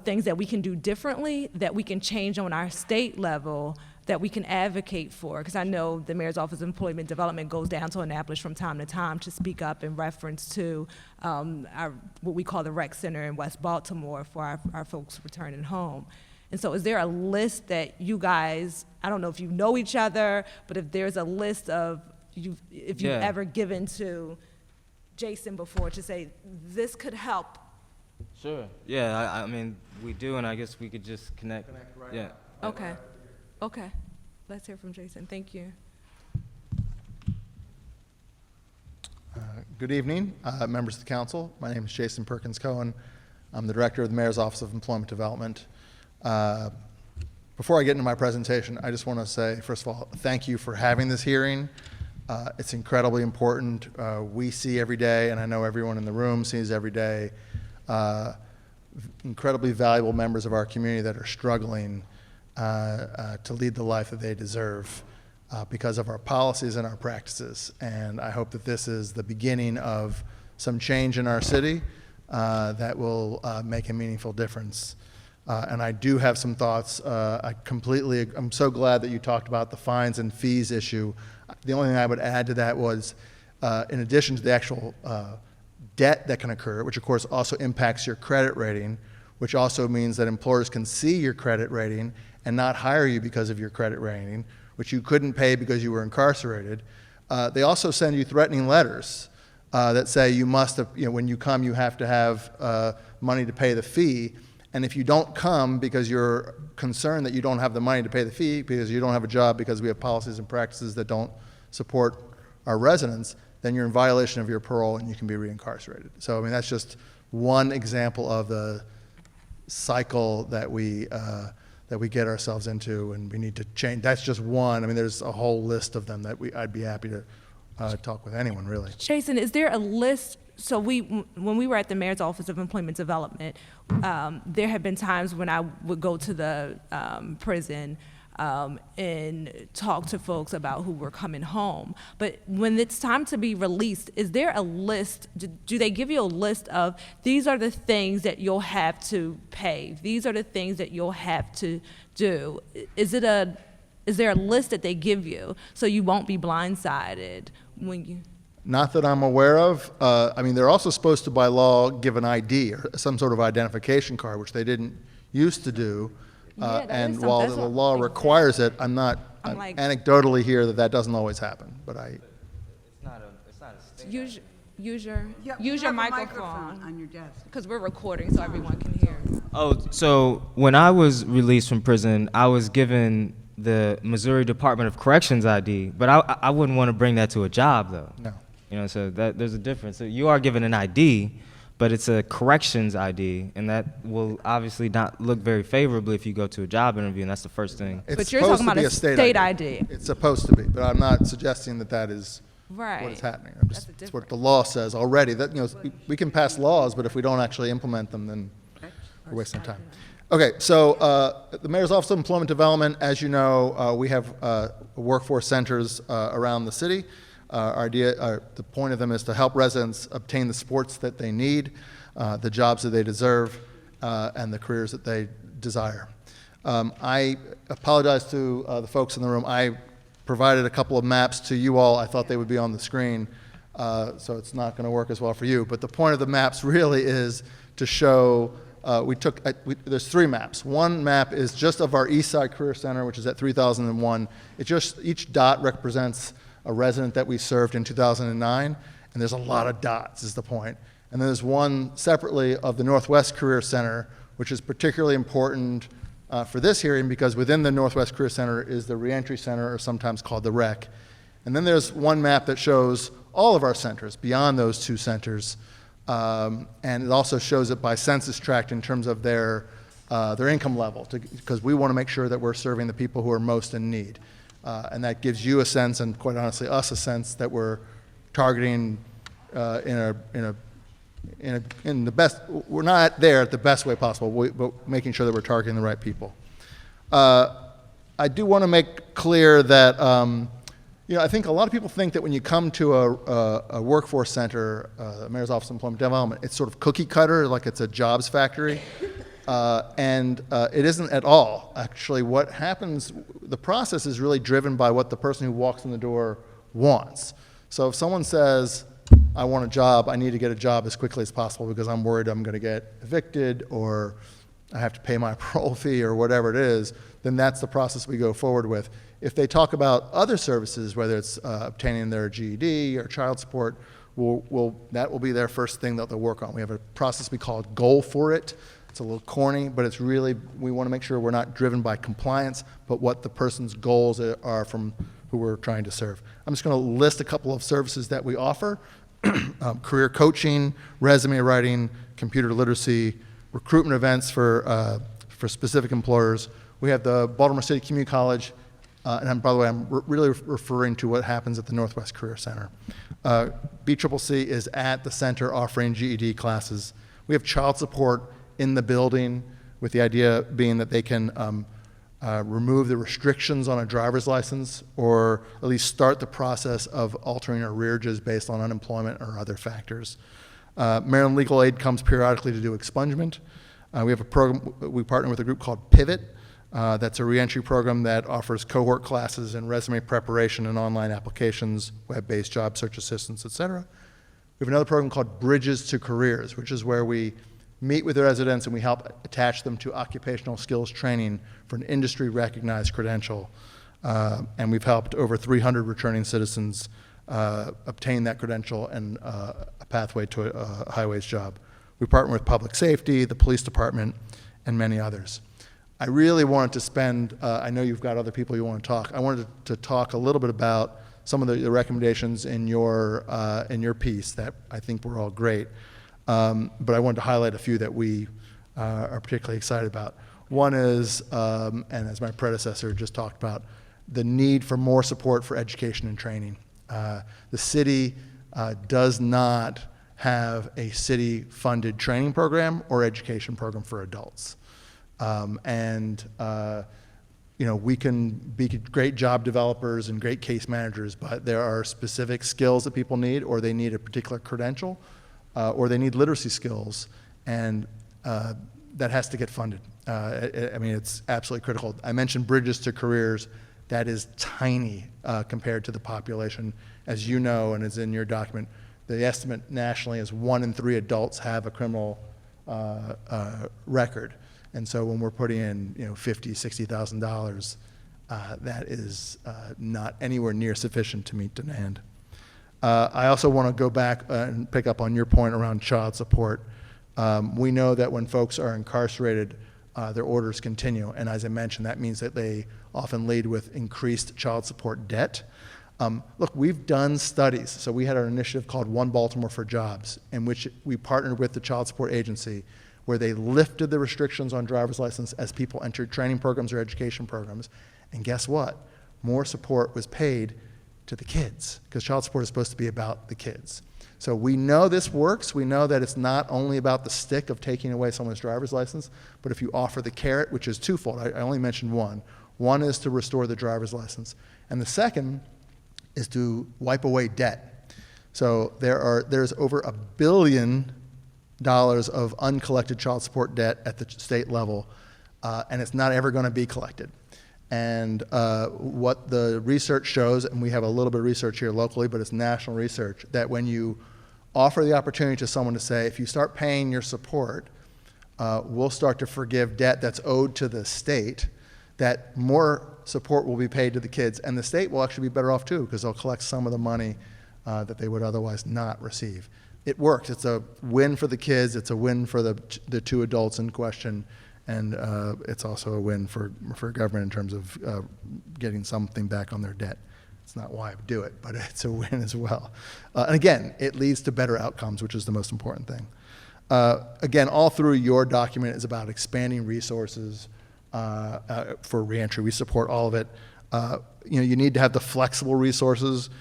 things that we can do differently, that we can change on our state level, that we can advocate for, because I know the Mayor's Office of Employment Development goes down to Annapolis from time to time to speak up in reference to what we call the rec center in West Baltimore for our folks returning home. And so is there a list that you guys, I don't know if you know each other, but if there's a list of, if you've ever given to Jason before to say, this could help? Sure. Yeah, we do, and I guess we could just connect right now. Okay. Okay, let's hear from Jason. Thank you. Good evening, members of the council. My name is Jason Perkins Cohen. I'm the director of the Mayor's Office of Employment Development. Before I get into my presentation, I just want to say, first of all, thank you for having this hearing. It's incredibly important. We see every day, and I know everyone in the room sees every day, incredibly valuable members of our community that are struggling to lead the life that they deserve because of our policies and our practices. And I hope that this is the beginning of some change in our city that will make a meaningful difference. And I do have some thoughts. I'm so glad that you talked about the fines and fees issue. The only thing I would add to that was, in addition to the actual debt that can occur, which of course also impacts your credit rating, which also means that employers can see your credit rating and not hire you because of your credit rating, which you couldn't pay because you were incarcerated. They also send you threatening letters that say you must have, when you come, you have to have money to pay the fee. And if you don't come because you're concerned that you don't have the money to pay the fee because you don't have a job because we have policies and practices that don't support our residents, then you're in violation of your parole and you can be reincarcerated. So, that's just one example of the cycle that we get ourselves into, and we need to change. That's just one. There's a whole list of them that I'd be happy to talk with anyone, really. Jason, is there a list? So when we were at the Mayor's Office of Employment Development, there have been times when I would go to the prison and talk to folks about who were coming home. But when it's time to be released, is there a list? Do they give you a list of these are the things that you'll have to pay? These are the things that you'll have to do. Is there a list that they give you so you won't be blindsided when you? Not that I'm aware of. I mean, they're also supposed to, by law, give an ID or some sort of identification card, which they didn't used to do. Yeah, that and is while something. the That's law what- requires it, I'm like- anecdotally hear that doesn't always happen. But It's not a state. Use your Yeah, use you your have a microphone on your desk. because we're recording so everyone can hear. Oh, so when I was released from prison, I was given the Missouri Department of Corrections ID, but I wouldn't want to bring that to a job, though. no. You know, so there's a difference. So you are given an ID, but it's a corrections ID, and that will obviously not look very favorably if you go to a job interview, and that's the first thing. It's But you're supposed talking to about be a state ID. It's supposed to be, but I'm not suggesting that that is Right. what is happening. I'm just, That's a it's what the law says already. That, you know, we can pass laws, but if we don't actually implement them, then we're wasting time. Okay, so the Mayor's Office of Employment Development, as you know, we have workforce centers around the city. The point of them is to help residents obtain the supports that they need, the jobs that they deserve, and the careers that they desire. I apologize to the folks in the room. I provided a couple of maps to you all. I thought they would be on the screen, so it's not going to work as well for you. But the point of the maps really is to show, there's three maps. One map is just of our East Side Career Center, which is at 3001. Each dot represents a resident that we served in 2009, and there's a lot of dots is the point. And then there's one separately of the Northwest Career Center, which is particularly important for this hearing because within the Northwest Career Center is the Reentry Center, or sometimes called the REC. And then there's one map that shows all of our centers beyond those two centers, and it also shows it by census tract in terms of their income level, because we want to make sure that we're serving the people who are most in need. And that gives you a sense, and quite honestly, us a sense that we're targeting in the best. We're not there at the best way possible, but making sure that we're targeting the right people. I do want to make clear that I think a lot of people think that when you come to a workforce center, Mayor's Office of Employment Development, it's sort of cookie cutter, like it's a jobs factory. And it isn't at all. Actually, what happens, the process is really driven by what the person who walks in the door wants. So if someone says, I want a job, I need to get a job as quickly as possible because I'm worried I'm going to get evicted or I have to pay my parole fee or whatever it is, then that's the process we go forward with. If they talk about other services, whether it's obtaining their GED or child support, that will be their first thing that they'll work on. We have a process we call Goal for It. It's a little corny, but it's really, we want to make sure we're not driven by compliance, but what the person's goals are from who we're trying to serve. I'm just going to list a couple of services that we offer. Career coaching, resume writing, computer literacy, recruitment events for specific employers. We have the Baltimore City Community College, and by the way, I'm really referring to what happens at the Northwest Career Center. BCCC is at the center offering GED classes. We have child support in the building, with the idea being that they can remove the restrictions on a driver's license, or at least start the process of altering arrearages based on unemployment or other factors. Maryland Legal Aid comes periodically to do expungement. We have a program, we partner with a group called Pivot. That's a reentry program that offers cohort classes in resume preparation and online applications, web-based job search assistance, et cetera. We have another program called Bridges to Careers, which is where we meet with the residents and we help attach them to occupational skills training for an industry-recognized credential. And we've helped over 300 returning citizens obtain that credential and a pathway to a high-wage job. We partner with public safety, the police department, and many others. I really wanted to spend, I know you've got other people you want to talk, I wanted to talk a little bit about some of the recommendations in your piece that I think were all great. But I wanted to highlight a few that we are particularly excited about. One is, and as my predecessor just talked about, the need for more support for education and training. The city does not have a city-funded training program or education program for adults. we can be great job developers and great case managers, but there are specific skills that people need, or they need a particular credential, or they need literacy skills, and that has to get funded. I mean, it's absolutely critical. I mentioned Bridges to Careers. That is tiny compared to the population. As you know, and is in your document, the estimate nationally is 1 in 3 adults have a criminal record. And so when we're putting in, $50,000, $60,000, that is not anywhere near sufficient to meet demand. I also want to go back and pick up on your point around child support. We know that when folks are incarcerated, their orders continue. And as I mentioned, that means that they often lead with increased child support debt. Look, we've done studies. So we had an initiative called One Baltimore for Jobs, in which we partnered with the Child Support Agency, where they lifted the restrictions on driver's license as people entered training programs or education programs. And guess what? More support was paid to the kids, because child support is supposed to be about the kids. So we know this works. We know that it's not only about the stick of taking away someone's driver's license, but if you offer the carrot, which is twofold. I only mentioned one. One is to restore the driver's license. And the second is to wipe away debt. So there's over $1 billion of uncollected child support debt at the state level, and it's not ever going to be collected. And what the research shows, and we have a little bit of research here locally, but it's national research, that when you offer the opportunity to someone to say, if you start paying your support, we'll start to forgive debt that's owed to the state, that more support will be paid to the kids, and the state will actually be better off too, because they'll collect some of the money that they would otherwise not receive. It works. It's a win for the kids. It's a win for the 2 adults in question, and it's also a win for government in terms of getting something back on their debt. It's not why I would do it, but it's a win as well. And again, it leads to better outcomes, which is the most important thing. Again, all through your document is about expanding resources for reentry. We support all of it. You need to have the flexible resources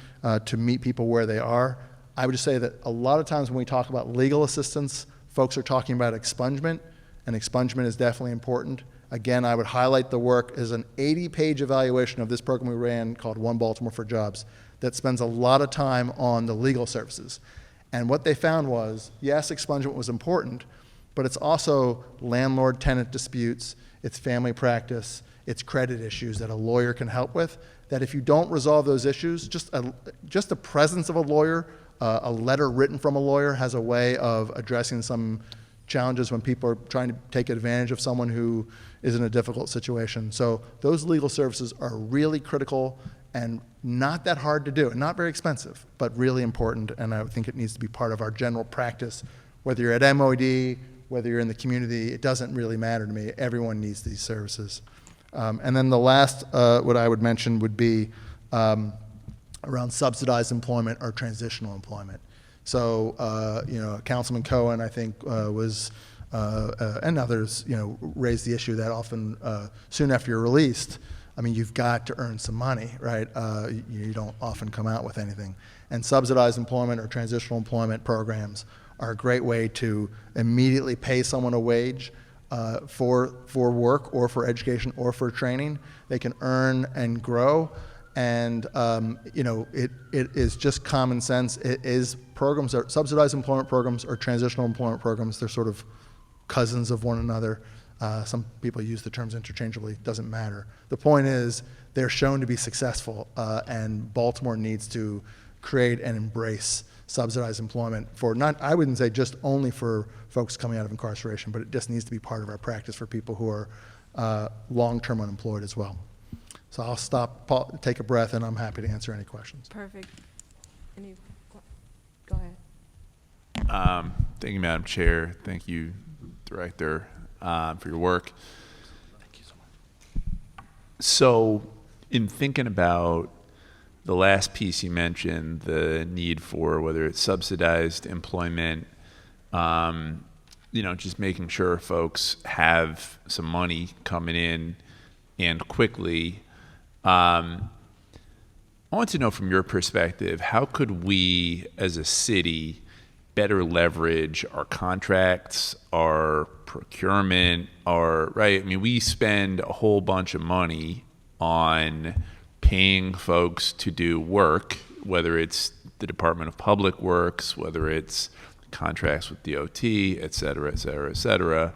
to meet people where they are. I would just say that a lot of times when we talk about legal assistance, folks are talking about expungement, and expungement is definitely important. Again, I would highlight the work as an 80-page evaluation of this program we ran called One Baltimore for Jobs that spends a lot of time on the legal services. And what they found was, yes, expungement was important, but it's also landlord-tenant disputes, it's family practice, it's credit issues that a lawyer can help with, that if you don't resolve those issues, just the presence of a lawyer, a letter written from a lawyer has a way of addressing some challenges when people are trying to take advantage of someone who is in a difficult situation. So those legal services are really critical and not that hard to do, and not very expensive, but really important, and I think it needs to be part of our general practice. Whether you're at MOD, whether you're in the community, it doesn't really matter to me. Everyone needs these services. And then the last, what I would mention would be around subsidized employment or transitional employment. So, Councilman Cohen, I think, and others, raised the issue that often, soon after you're released, I mean, you've got to earn some money, right? You don't often come out with anything. And subsidized employment or transitional employment programs are a great way to immediately pay someone a wage for work or for education or for training. They can earn and grow. And it is just common sense. It is programs, are subsidized employment programs or transitional employment programs. They're sort of cousins of one another. Some people use the terms interchangeably. It doesn't matter. The point is they're shown to be successful, and Baltimore needs to create and embrace subsidized employment for not, I wouldn't say just only for folks coming out of incarceration, but it just needs to be part of our practice for people who are long-term unemployed as well. So I'll stop, take a breath, and I'm happy to answer any questions. Perfect. Go ahead. Thank you, Madam Chair. Thank you, Director, for your work. Thank you so much. So in thinking about the last piece you mentioned, the need for whether it's subsidized employment, just making sure folks have some money coming in and quickly. I want to know from your perspective, how could we as a city better leverage our contracts, our procurement, right? I mean, we spend a whole bunch of money on paying folks to do work, whether it's the Department of Public Works, whether it's contracts with DOT, et cetera, et cetera, et cetera.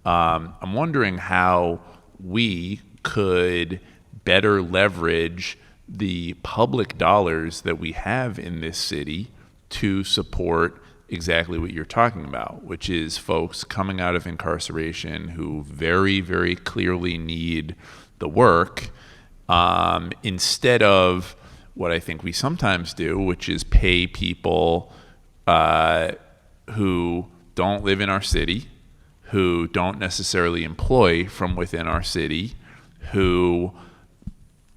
I'm wondering how we could better leverage the public dollars that we have in this city to support exactly what you're talking about, which is folks coming out of incarceration who very, very clearly need the work, instead of what I think we sometimes do, which is pay people who don't live in our city, who don't necessarily employ from within our city, who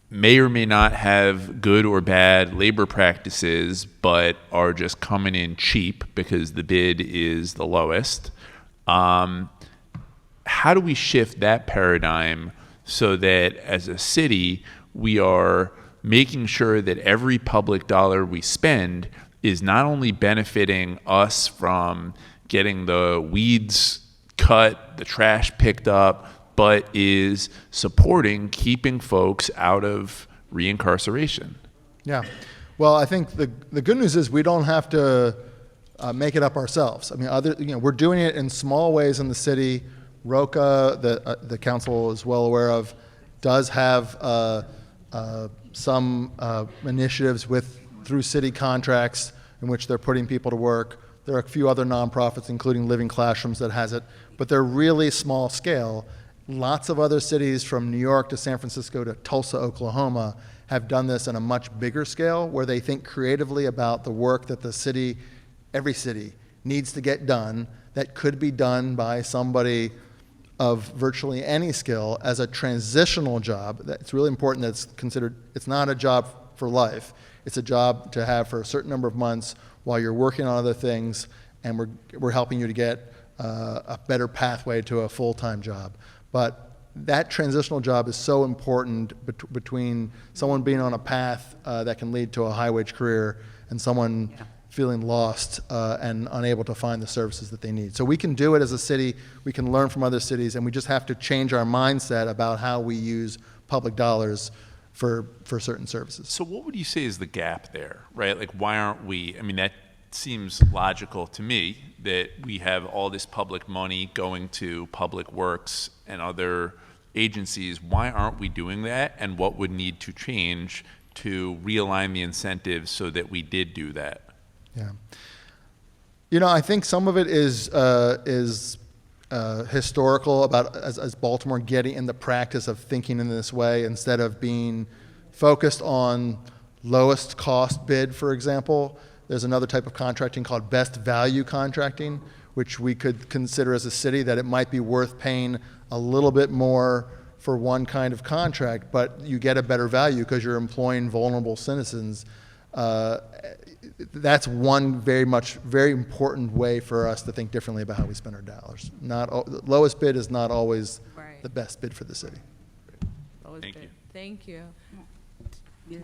may or may not have good or bad labor practices, but are just coming in cheap because the bid is the lowest. How do we shift that paradigm so that as a city, we are making sure that every public dollar we spend is not only benefiting us from getting the weeds cut, the trash picked up, but is supporting keeping folks out of reincarceration? Yeah. Well, I think the good news is we don't have to make it up ourselves. I mean, we're doing it in small ways in the city. ROCA, the council is well aware of, does have some initiatives through city contracts in which they're putting people to work. There are a few other nonprofits, including Living Classrooms, that has it, but they're really small scale. Lots of other cities, from New York to San Francisco to Tulsa, Oklahoma, have done this on a much bigger scale, where they think creatively about the work that the city, every city, needs to get done that could be done by somebody of virtually any skill as a transitional job. It's really important that it's considered, it's not a job for life. It's a job to have for a certain number of months while you're working on other things, and we're helping you to get a better pathway to a full-time job. But that transitional job is so important between someone being on a path that can lead to a high-wage career and someone feeling lost and unable to find the services that they need. So we can do it as a city, we can learn from other cities, and we just have to change our mindset about how we use public dollars for certain services. So what would you say is the gap there, right? Like, why aren't we, I mean, that seems logical to me, that we have all this public money going to public works and other agencies. Why aren't we doing that? And what would need to change to realign the incentives so that we did do that? Yeah. You know, I think some of it is historical, about as Baltimore getting in the practice of thinking in this way instead of being focused on lowest cost bid, for example. There's another type of contracting called best value contracting, which we could consider as a city that it might be worth paying a little bit more for one kind of contract, but you get a better value because you're employing vulnerable citizens. That's one very important way for us to think differently about how we spend our dollars. The lowest bid is not always the best bid for the city. Thank you. Thank you. Yeah.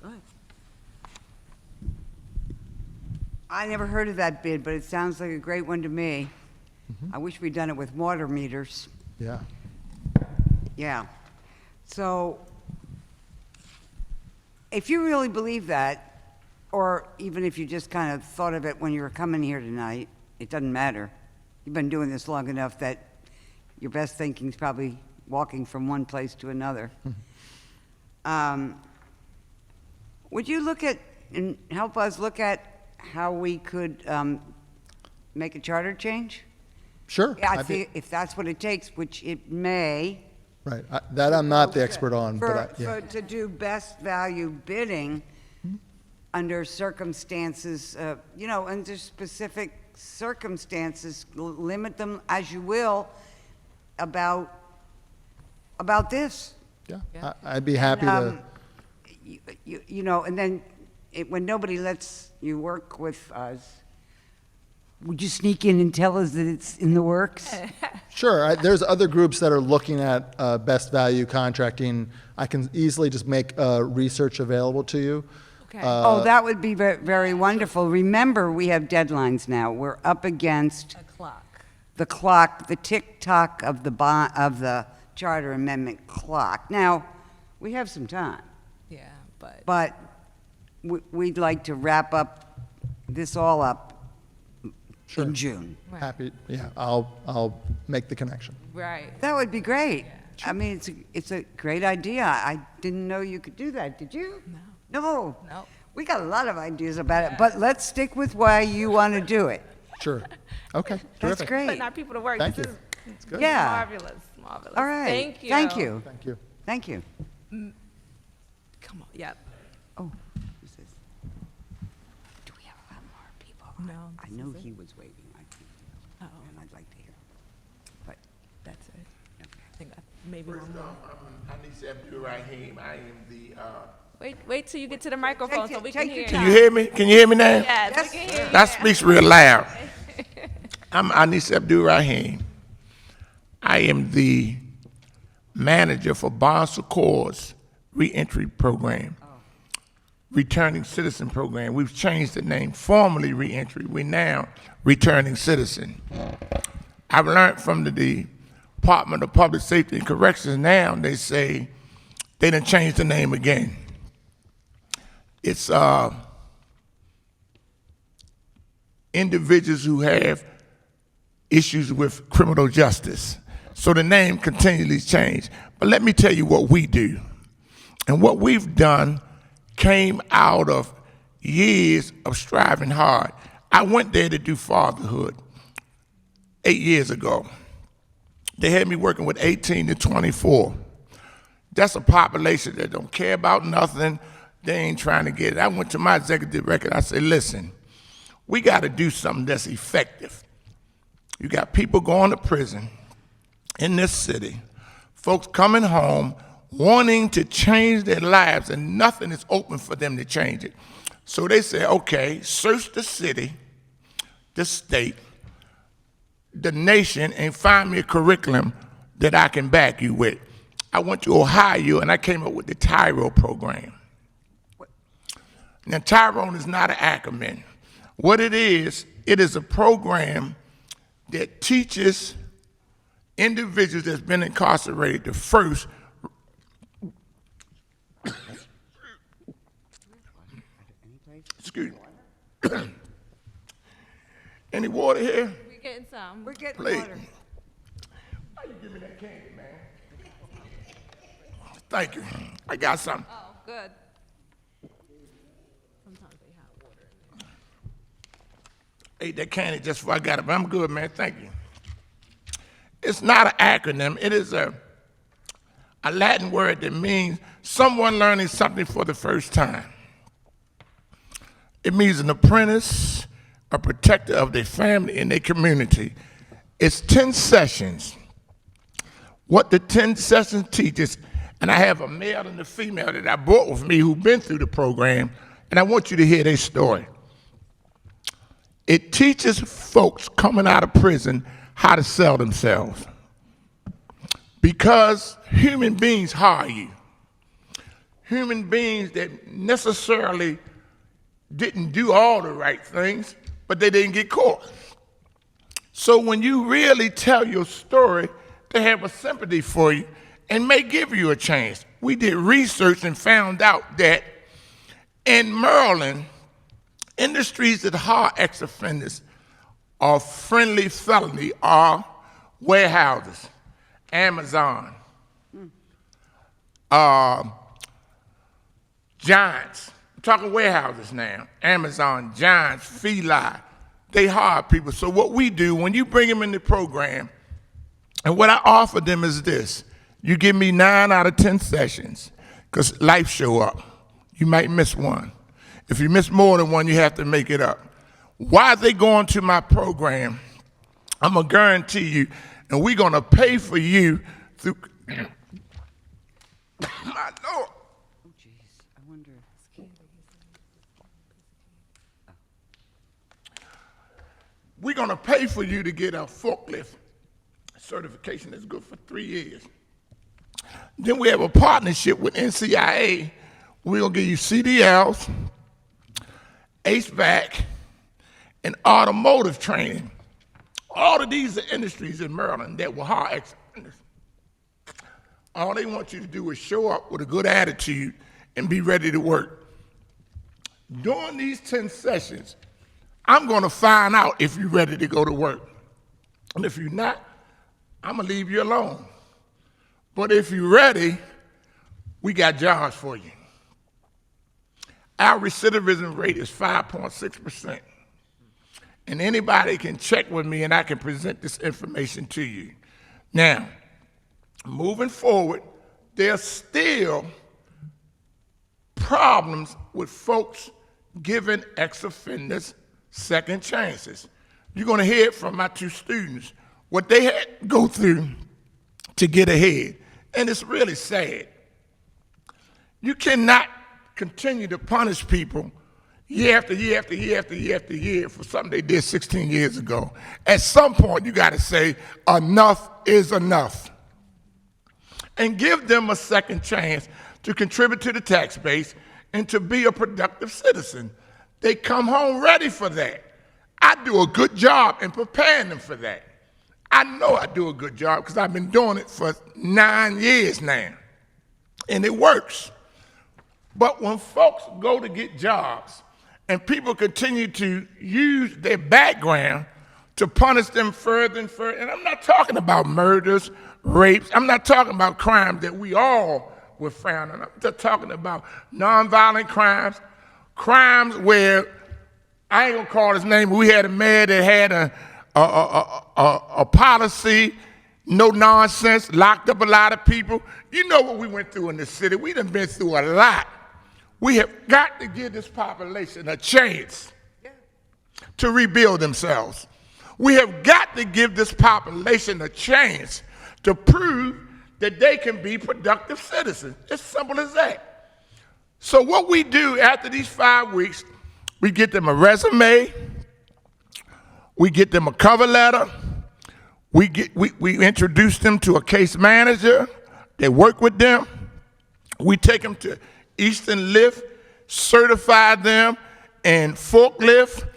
Go ahead. I never heard of that bid, but it sounds like a great one to me. I wish we'd done it with water meters. Yeah. Yeah. So if you really believe that, or even if you just kind of thought of it when you were coming here tonight, it doesn't matter. You've been doing this long enough that your best thinking is probably walking from one place to another. Would you look at and help us look at how we could make a charter change? Sure. Yeah, if that's what it takes, which it may. Right. That I'm not the expert on. To do best value bidding under circumstances, under specific circumstances, limit them as you will about this. Yeah. I'd be happy to. And then when nobody lets you work with us, would you sneak in and tell us that it's in the works? Sure. There's other groups that are looking at best value contracting. I can easily just make research available to you. Okay. Oh, that would be very wonderful. Remember, we have deadlines now. We're up against the clock, the tick-tock of the Charter Amendment clock. Now, we have some time. Yeah, But we'd like to wrap up this all up Sure. in June. Happy, yeah, I'll make the connection. Right. That would be great. I mean, it's a great idea. I didn't know you could do that. Did you? No. No. We got a lot of ideas about it, but let's stick with why you want to do it. Sure. Okay, That's terrific. great. Putting our people to work. Thank This you. is It's good. Yeah. marvelous. Marvelous. All right. Thank you. Thank you. Thank you. Thank you. Come on. Yep. Oh, who's this? Do we have a lot more people? No, I know he was waiting. I think, Oh. and I'd like to hear. But That's it. I think maybe one more. Anis Abdul Rahim. I am the. Wait till you get to the microphone so we can take your hear time. Can you hear me? Can you hear me now? Yes, Yes, we can hear you. That speaks real loud. I'm Anis Abdul Rahim. I am the manager for Bonds Accords Reentry Program, Returning Citizen Program. We've changed the name, formerly Reentry. We're now Returning Citizen. I've learned from the Department of Public Safety and Corrections now, they say they done changed the name again. It's individuals who have issues with criminal justice. So the name continually changes. But let me tell you what we do. And what we've done came out of years of striving hard. I went there to do fatherhood 8 years ago. They had me working with 18 to 24. That's a population that don't care about nothing. They ain't trying to get it. I went to my executive director. I said, listen, we got to do something that's effective. You got people going to prison in this city, folks coming home wanting to change their lives, and nothing is open for them to change it. So they said, okay, search the city, the state, the nation, and find me a curriculum that I can back you with. I went to Ohio, and I came up with the Tyrone program. Now, Tyrone is not an acronym. What it is a program that teaches individuals that's been incarcerated the first excuse me. Any water here? We're getting some. we're getting Please. water. Why you give me that candy, man? Thank you. I got some. Oh, good. Sometimes they have water in there. Ate that candy just before I got it, but I'm good, man. Thank you. It's not an acronym. It is a Latin word that means someone learning something for the first time. It means an apprentice, a protector of their family and their community. It's 10 sessions. What the 10 sessions teaches, and I have a male and a female that I brought with me who've been through the program, and I want you to hear their story. It teaches folks coming out of prison how to sell themselves. Because human beings hire you. Human beings that necessarily didn't do all the right things, but they didn't get caught. So when you really tell your story, they have a sympathy for you and may give you a chance. We did research and found out that in Maryland, industries that hire ex-offenders are friendly felony are warehouses, Amazon, Giants. I'm talking warehouses now. Amazon, Giants, Feli. They hire people. So what we do, when you bring them in the program, and what I offer them is this. You give me 9 out of 10 sessions, because life show up. You might miss one. If you miss more than one, you have to make it up. While they going to my program, I'm going to guarantee you, and we're going to pay for you through, my Lord. Oh, jeez. I wonder. We're going to pay for you to get a forklift certification that's good for 3 years. Then we have a partnership with NCIA. We're going to give you CDLs, HVAC, and automotive training. All of these are industries in Maryland that will hire ex-offenders. All they want you to do is show up with a good attitude and be ready to work. During these 10 sessions, I'm going to find out if you're ready to go to work. And if you're not, I'm going to leave you alone. But if you're ready, we got jobs for you. Our recidivism rate is 5.6%. And anybody can check with me and I can present this information to you. Now, moving forward, there's still problems with folks giving ex-offenders second chances. You're going to hear it from my two students, what they had to go through to get ahead. And it's really sad. You cannot continue to punish people year after year after year after year after year for something they did 16 years ago. At some point, you got to say, enough is enough. And give them a second chance to contribute to the tax base and to be a productive citizen. They come home ready for that. I do a good job in preparing them for that. I know I do a good job because I've been doing it for 9 years now, and it works. But when folks go to get jobs and people continue to use their background to punish them further and further, and I'm not talking about murders, rapes, I'm not talking about crimes that we all were found in. I'm just talking about nonviolent crimes, crimes where, I ain't gonna call his name, but we had a mayor that had a policy, no nonsense, locked up a lot of people. You know what we went through in this city. We done been through a lot. We have got to give this population a chance to rebuild themselves. We have got to give this population a chance to prove that they can be productive citizens. It's simple as that. So what we do after these 5 weeks, we get them a resume, we get them a cover letter, we introduce them to a case manager, they work with them, we take them to Eastern Lift, certify them in forklift,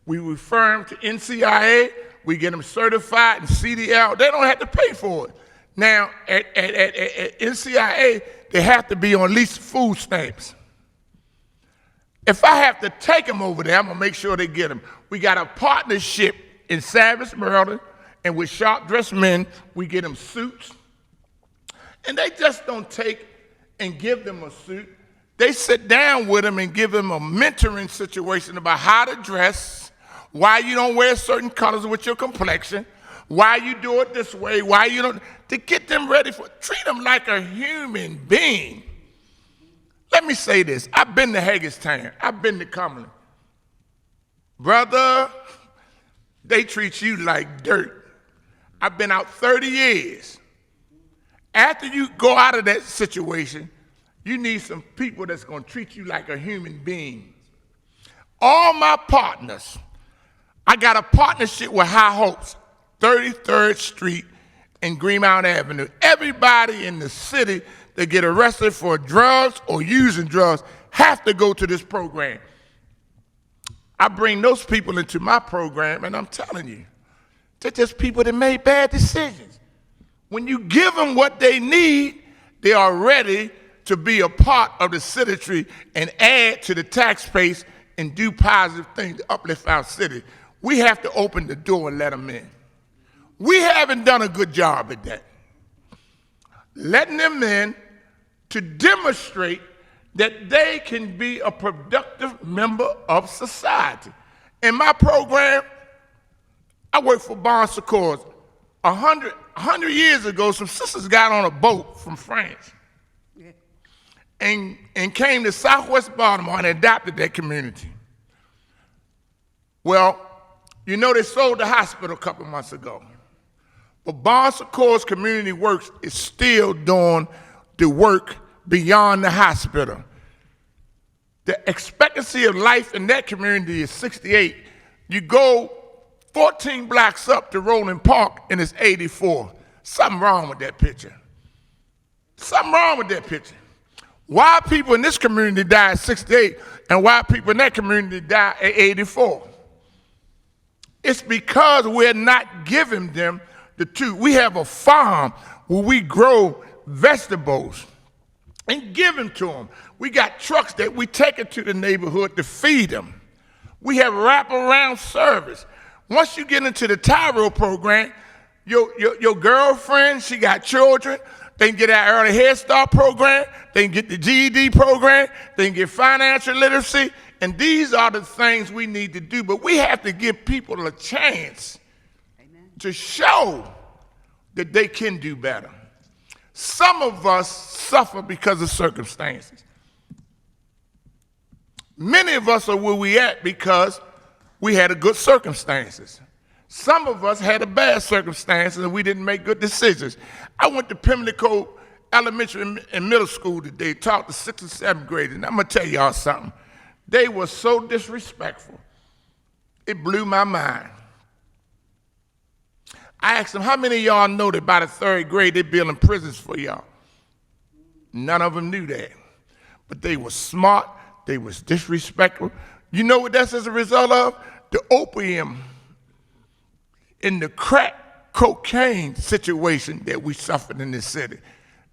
we refer them to NCIA, we get them certified in CDL. They don't have to pay for it. Now, at NCIA, they have to be on at least food stamps. If I have to take them over there, I'm going to make sure they get them. We got a partnership in Savage, Maryland, and with Sharp Dressed Men, we get them suits. And they just don't take and give them a suit. They sit down with them and give them a mentoring situation about how to dress, why you don't wear certain colors with your complexion, why you do it this way, why you don't, to get them ready for, treat them like a human being. Let me say this, I've been to Hagerstown, I've been to Cumberland. Brother, they treat you like dirt. I've been out 30 years. After you go out of that situation, you need some people that's gonna treat you like a human being. All my partners, I got a partnership with High Hopes, 33rd Street and Greenmount Avenue. Everybody in the city that get arrested for drugs or using drugs have to go to this program. I bring those people into my program, and I'm telling you, they're just people that made bad decisions. When you give them what they need, they are ready to be a part of the citizenry and add to the tax base and do positive things to uplift our city. We have to open the door and let them in. We haven't done a good job at that. Letting them in to demonstrate that they can be a productive member of society. In my program, I work for Barnes Accords. 100 years ago, some sisters got on a boat from France and came to Southwest Baltimore and adopted that community. Well, you know they sold the hospital a couple months ago. But Barnes Accords Community Works is still doing the work beyond the hospital. The expectancy of life in that community is 68. You go 14 blocks up to Roland Park and it's 84. Something wrong with that picture. Something wrong with that picture. Why people in this community die at 68 and white people in that community die at 84. It's because we're not giving them the two. We have a farm where we grow vegetables and give them to them. We got trucks that we take it to the neighborhood to feed them. We have wraparound service. Once you get into the Tyrell program, your girlfriend, she got children, they can get our early Head Start program, they can get the GED program, they can get financial literacy, and these are the things we need to do. But we have to give people a chance to show that they can do better. Some of us suffer because of circumstances. Many of us are where we at because we had a good circumstances. Some of us had a bad circumstances and we didn't make good decisions. I went to Pimlico Elementary and Middle School today, taught the 6th and 7th graders, and I'm gonna tell y'all something. They were so disrespectful. It blew my mind. I asked them, how many of y'all know that by the 3rd grade they're building prisons for y'all? None of them knew that. But they were smart, they was disrespectful. You know what that's as a result of? The opium and the crack cocaine situation that we suffered in this city.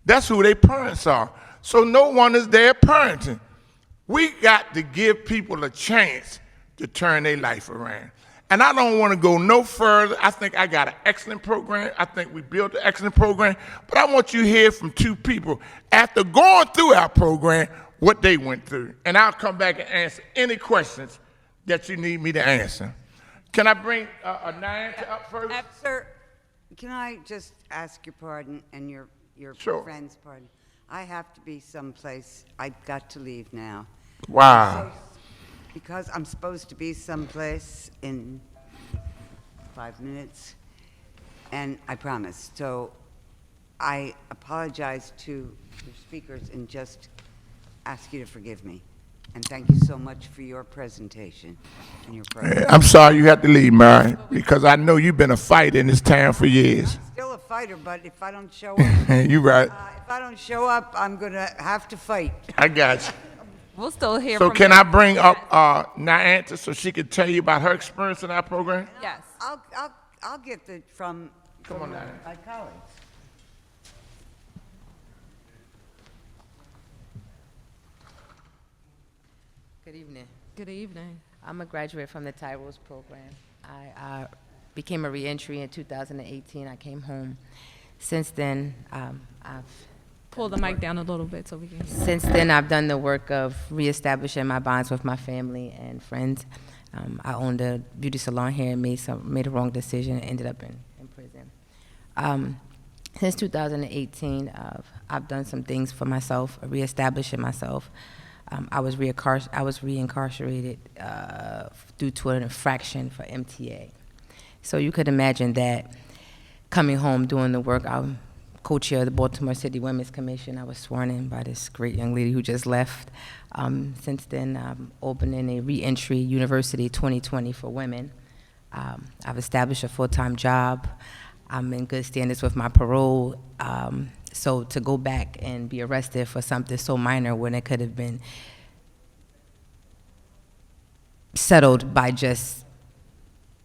That's who their parents are. So no one is there parenting. We got to give people a chance to turn their life around. And I don't want to go no further. I think I got an excellent program. I think we built an excellent program. But I want you to hear from two people, after going through our program, what they went through. And I'll come back and answer any questions that you need me to answer. Can I bring Nyanta up first? Sir, can I just ask your pardon and your Sure. friend's pardon? I have to be someplace. I've got to leave now. Wow. Because I'm supposed to be someplace in 5 minutes, and I promise. So I apologize to your speakers and just ask you to forgive me. And thank you so much for your presentation and your program. I'm sorry you had to leave, Mary, because I know you've been a fighter in this town for years. I'm still a fighter, but if I don't show up, You right. if I don't show up, I'm gonna have to fight. I got you. We'll still hear So from can you. I bring up Nyanta so she can tell you about her experience in our program? Yes. I'll get the from Come on, Nyanta. my colleagues. Good evening. Good evening. I'm a graduate from the Tyrell's program. I became a reentry in 2018. I came home. Since then, I've Pull the mic down a little bit so we can hear. since then I've done the work of reestablishing my bonds with my family and friends. I owned a beauty salon here and made a wrong decision and ended up in prison. Since 2018, I've done some things for myself, reestablishing myself. I was reincarcerated due to an infraction for MTA. So you could imagine that coming home, doing the work. I'm co-chair of the Baltimore City Women's Commission. I was sworn in by this great young lady who just left. Since then, I'm opening a reentry university 2020 for women. I've established a full-time job. I'm in good standards with my parole. So to go back and be arrested for something so minor when it could have been settled by just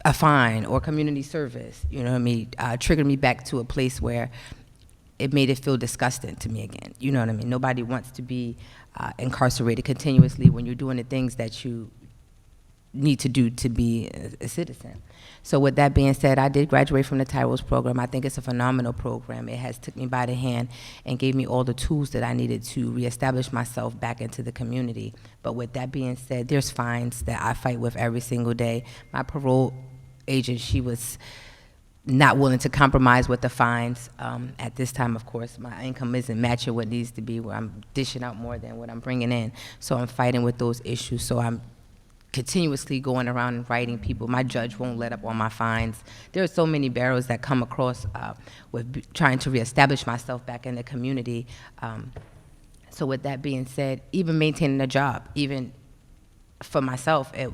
a fine or community service, you know what I mean, triggered me back to a place where it made it feel disgusting to me again. You know what I mean? Nobody wants to be incarcerated continuously when you're doing the things that you need to do to be a citizen. So with that being said, I did graduate from the Tyrell's program. I think it's a phenomenal program. It has took me by the hand and gave me all the tools that I needed to reestablish myself back into the community. But with that being said, there's fines that I fight with every single day. My parole agent, she was not willing to compromise with the fines. At this time, of course, my income isn't matching what needs to be, where I'm dishing out more than what I'm bringing in. So I'm fighting with those issues. So I'm continuously going around and writing people. My judge won't let up on my fines. There are so many barrels that come across with trying to reestablish myself back in the community. So with that being said, even maintaining a job, even for myself, it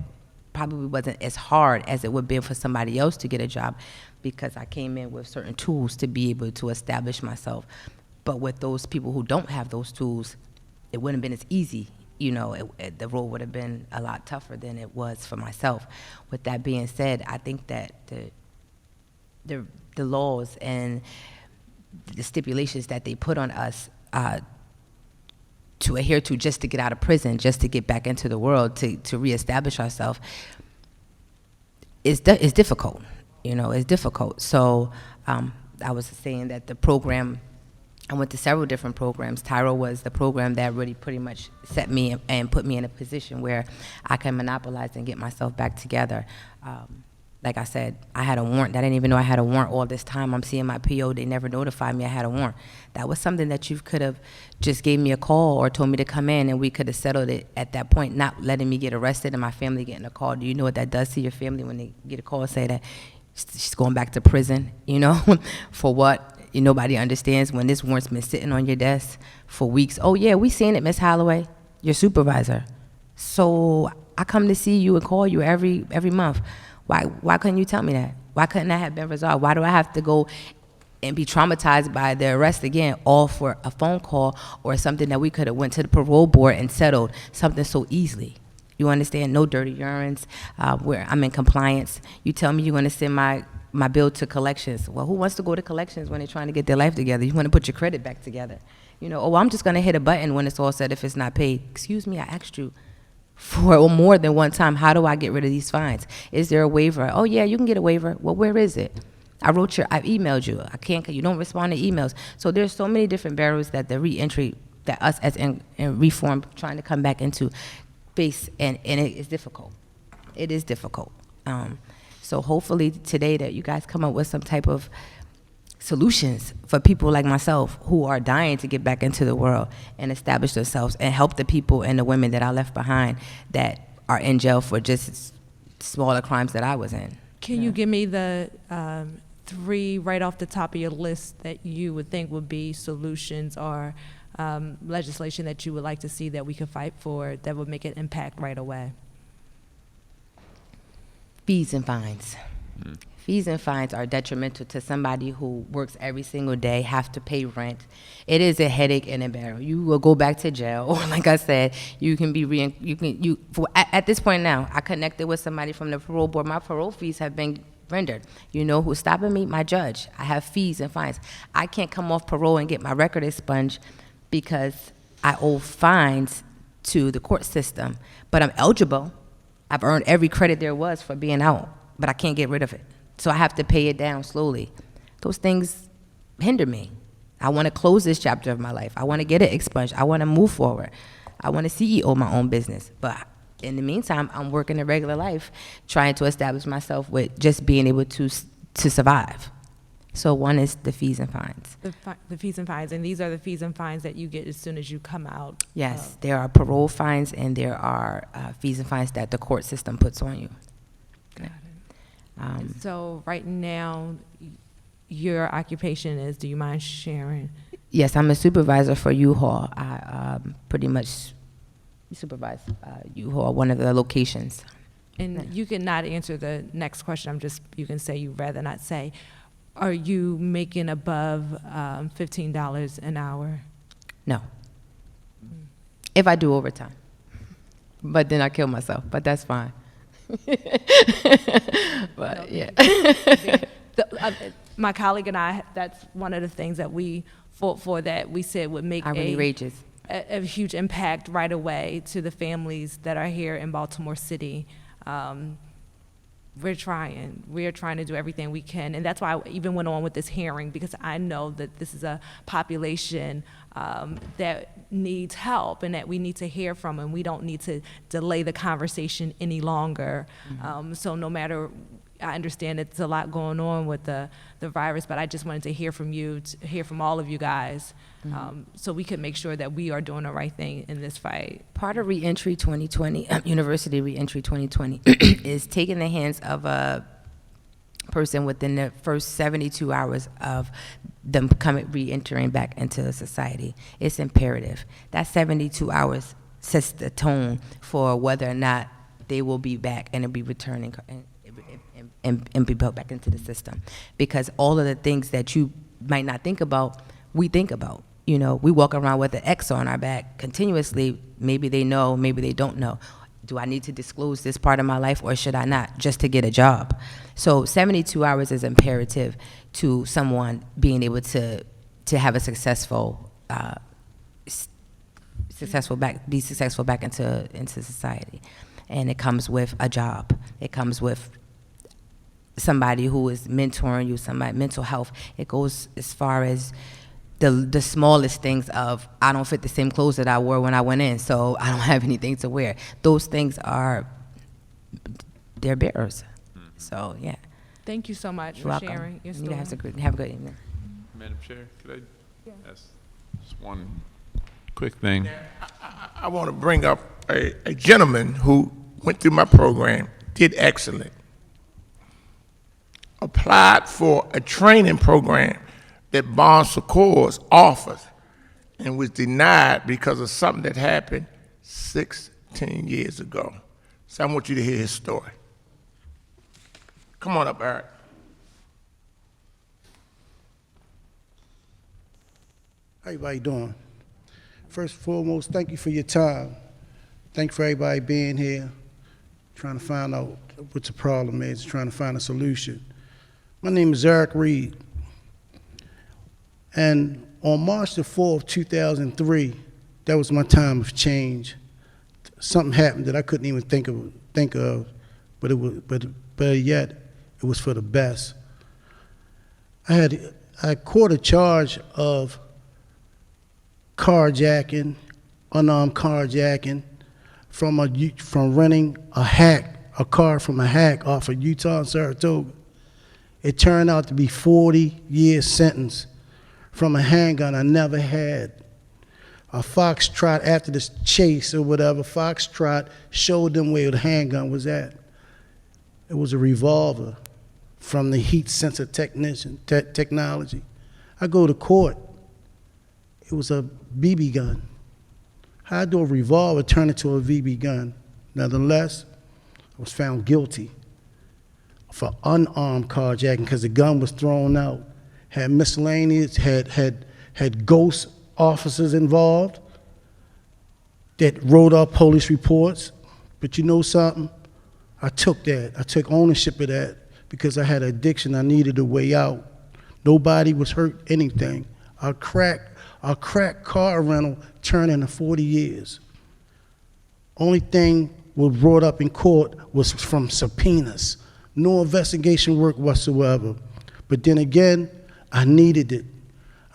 probably wasn't as hard as it would be for somebody else to get a job, because I came in with certain tools to be able to establish myself. But with those people who don't have those tools, it wouldn't have been as easy the road would have been a lot tougher than it was for myself. With that being said, I think that the laws and the stipulations that they put on us to adhere to just to get out of prison, just to get back into the world, to reestablish ourselves, is difficult. It's difficult. So I was saying that the program, I went to several different programs. Tyro was the program that really pretty much set me and put me in a position where I can monopolize and get myself back together. Like I said, I had a warrant. I didn't even know I had a warrant all this time. I'm seeing my PO. They never notified me I had a warrant. That was something that you could have just gave me a call or told me to come in, and we could have settled it at that point, not letting me get arrested and my family getting a call. Do you know what that does to your family when they get a call and say that she's going back to prison, for what? Nobody understands when this warrant's been sitting on your desk for weeks. Oh, yeah, we seen it, Miss Holloway, your supervisor. So I come to see you and call you every month. Why couldn't you tell me that? Why couldn't that have been resolved? Why do I have to go and be traumatized by the arrest again, all for a phone call or something that we could have went to the parole board and settled something so easily? You understand? No dirty urines, where I'm in compliance. You tell me you're going to send my bill to collections. Well, who wants to go to collections when they're trying to get their life together? You want to put your credit back together. I'm just going to hit a button when it's all said if it's not paid. Excuse me, I asked you for more than one time, how do I get rid of these fines? Is there a waiver? Oh, yeah, you can get a waiver. Well, where is it? I've emailed you. You don't respond to emails. So there's so many different barriers that the reentry, that us as in reform trying to come back into face, and it is difficult. It is difficult. So hopefully today that you guys come up with some type of solutions for people like myself who are dying to get back into the world and establish themselves and help the people and the women that I left behind that are in jail for just smaller crimes that I was in. Can you give me the 3 right off the top of your list that you would think would be solutions or legislation that you would like to see that we could fight for that would make an impact right away? Fees and fines. Fees and fines are detrimental to somebody who works every single day, have to pay rent. It is a headache and a barrel. You will go back to jail, or like I said, you can be at this point now, I connected with somebody from the parole board. My parole fees have been rendered. You know who's stopping me? My judge. I have fees and fines. I can't come off parole and get my record expunged because I owe fines to the court system, but I'm eligible. I've earned every credit there was for being out, but I can't get rid of it. So I have to pay it down slowly. Those things hinder me. I want to close this chapter of my life. I want to get it expunged. I want to move forward. I want to CEO my own business. But in the meantime, I'm working a regular life, trying to establish myself with just being able to survive. So one is the fees and fines. The fees and fines, and these are the fees and fines that you get as soon as you come out. Yes, there are parole fines and there are fees and fines that the court system puts on you. Got it. So right now, your occupation is, do you mind sharing? Yes, I'm a supervisor for U-Haul. I pretty much supervise U-Haul, one of the locations. And you can not answer the next question. You can say you'd rather not say. Are you making above $15 an hour? No. If I do overtime. But then I kill myself, but that's fine. But yeah. My colleague and I, that's one of the things that we fought for, that we said would make hourly wages. A huge impact right away to the families that are here in Baltimore City. We're trying to do everything we can, and that's why I even went on with this hearing, because I know that this is a population that needs help and that we need to hear from, and we don't need to delay the conversation any longer. Mm-hmm. So no matter, I understand it's a lot going on with the virus, but I just wanted to hear from you, to hear from all of you guys, so we can make sure that we are doing the right thing in this fight. Part of Reentry 2020, University Reentry 2020, is taking the hands of a person within the first 72 hours of them re-entering back into society. It's imperative. That 72 hours sets the tone for whether or not they will be back and be returning and be built back into the system. Because all of the things that you might not think about, we think about. You know, we walk around with an X on our back continuously. Maybe they know, maybe they don't know. Do I need to disclose this part of my life or should I not, just to get a job? So 72 hours is imperative to someone being able to have a successful be successful back into society. And it comes with a job. It comes with somebody who is mentoring you, somebody mental health. It goes as far as the smallest things of, I don't fit the same clothes that I wore when I went in, so I don't have anything to wear. Those things they're bearers. So yeah. Thank you so much You're for welcome. sharing your You story. have a good evening. Madam Chair, could I ask just one quick thing? I want to bring up a gentleman who went through my program, did excellent, applied for a training program that Bon Secours offers and was denied because of something that happened 16 years ago. So I want you to hear his story. Come on up, Eric. How everybody doing? First and foremost, thank you for your time. Thank you for everybody being here, trying to find out what the problem is, trying to find a solution. My name is Eric Reed. And on March the 4th, 2003, that was my time of change. Something happened that I couldn't even think of, but yet it was for the best. I caught a charge of carjacking, unarmed carjacking, from renting a car from a hack off of Utah and Saratoga. It turned out to be 40-year sentence from a handgun I never had. A Foxtrot, after this chase or whatever, Foxtrot showed them where the handgun was at. It was a revolver from the heat sensor technology. I go to court. It was a BB gun. How do a revolver turn into a BB gun? Nonetheless, I was found guilty for unarmed carjacking because the gun was thrown out. Had miscellaneous, had ghost officers involved that wrote up police reports. But you know something? I took that. I took ownership of that because I had an addiction. I needed a way out. Nobody was hurt anything. Our crack car rental turned into 40 years. Only thing was brought up in court was from subpoenas. No investigation work whatsoever. But then again, I needed it.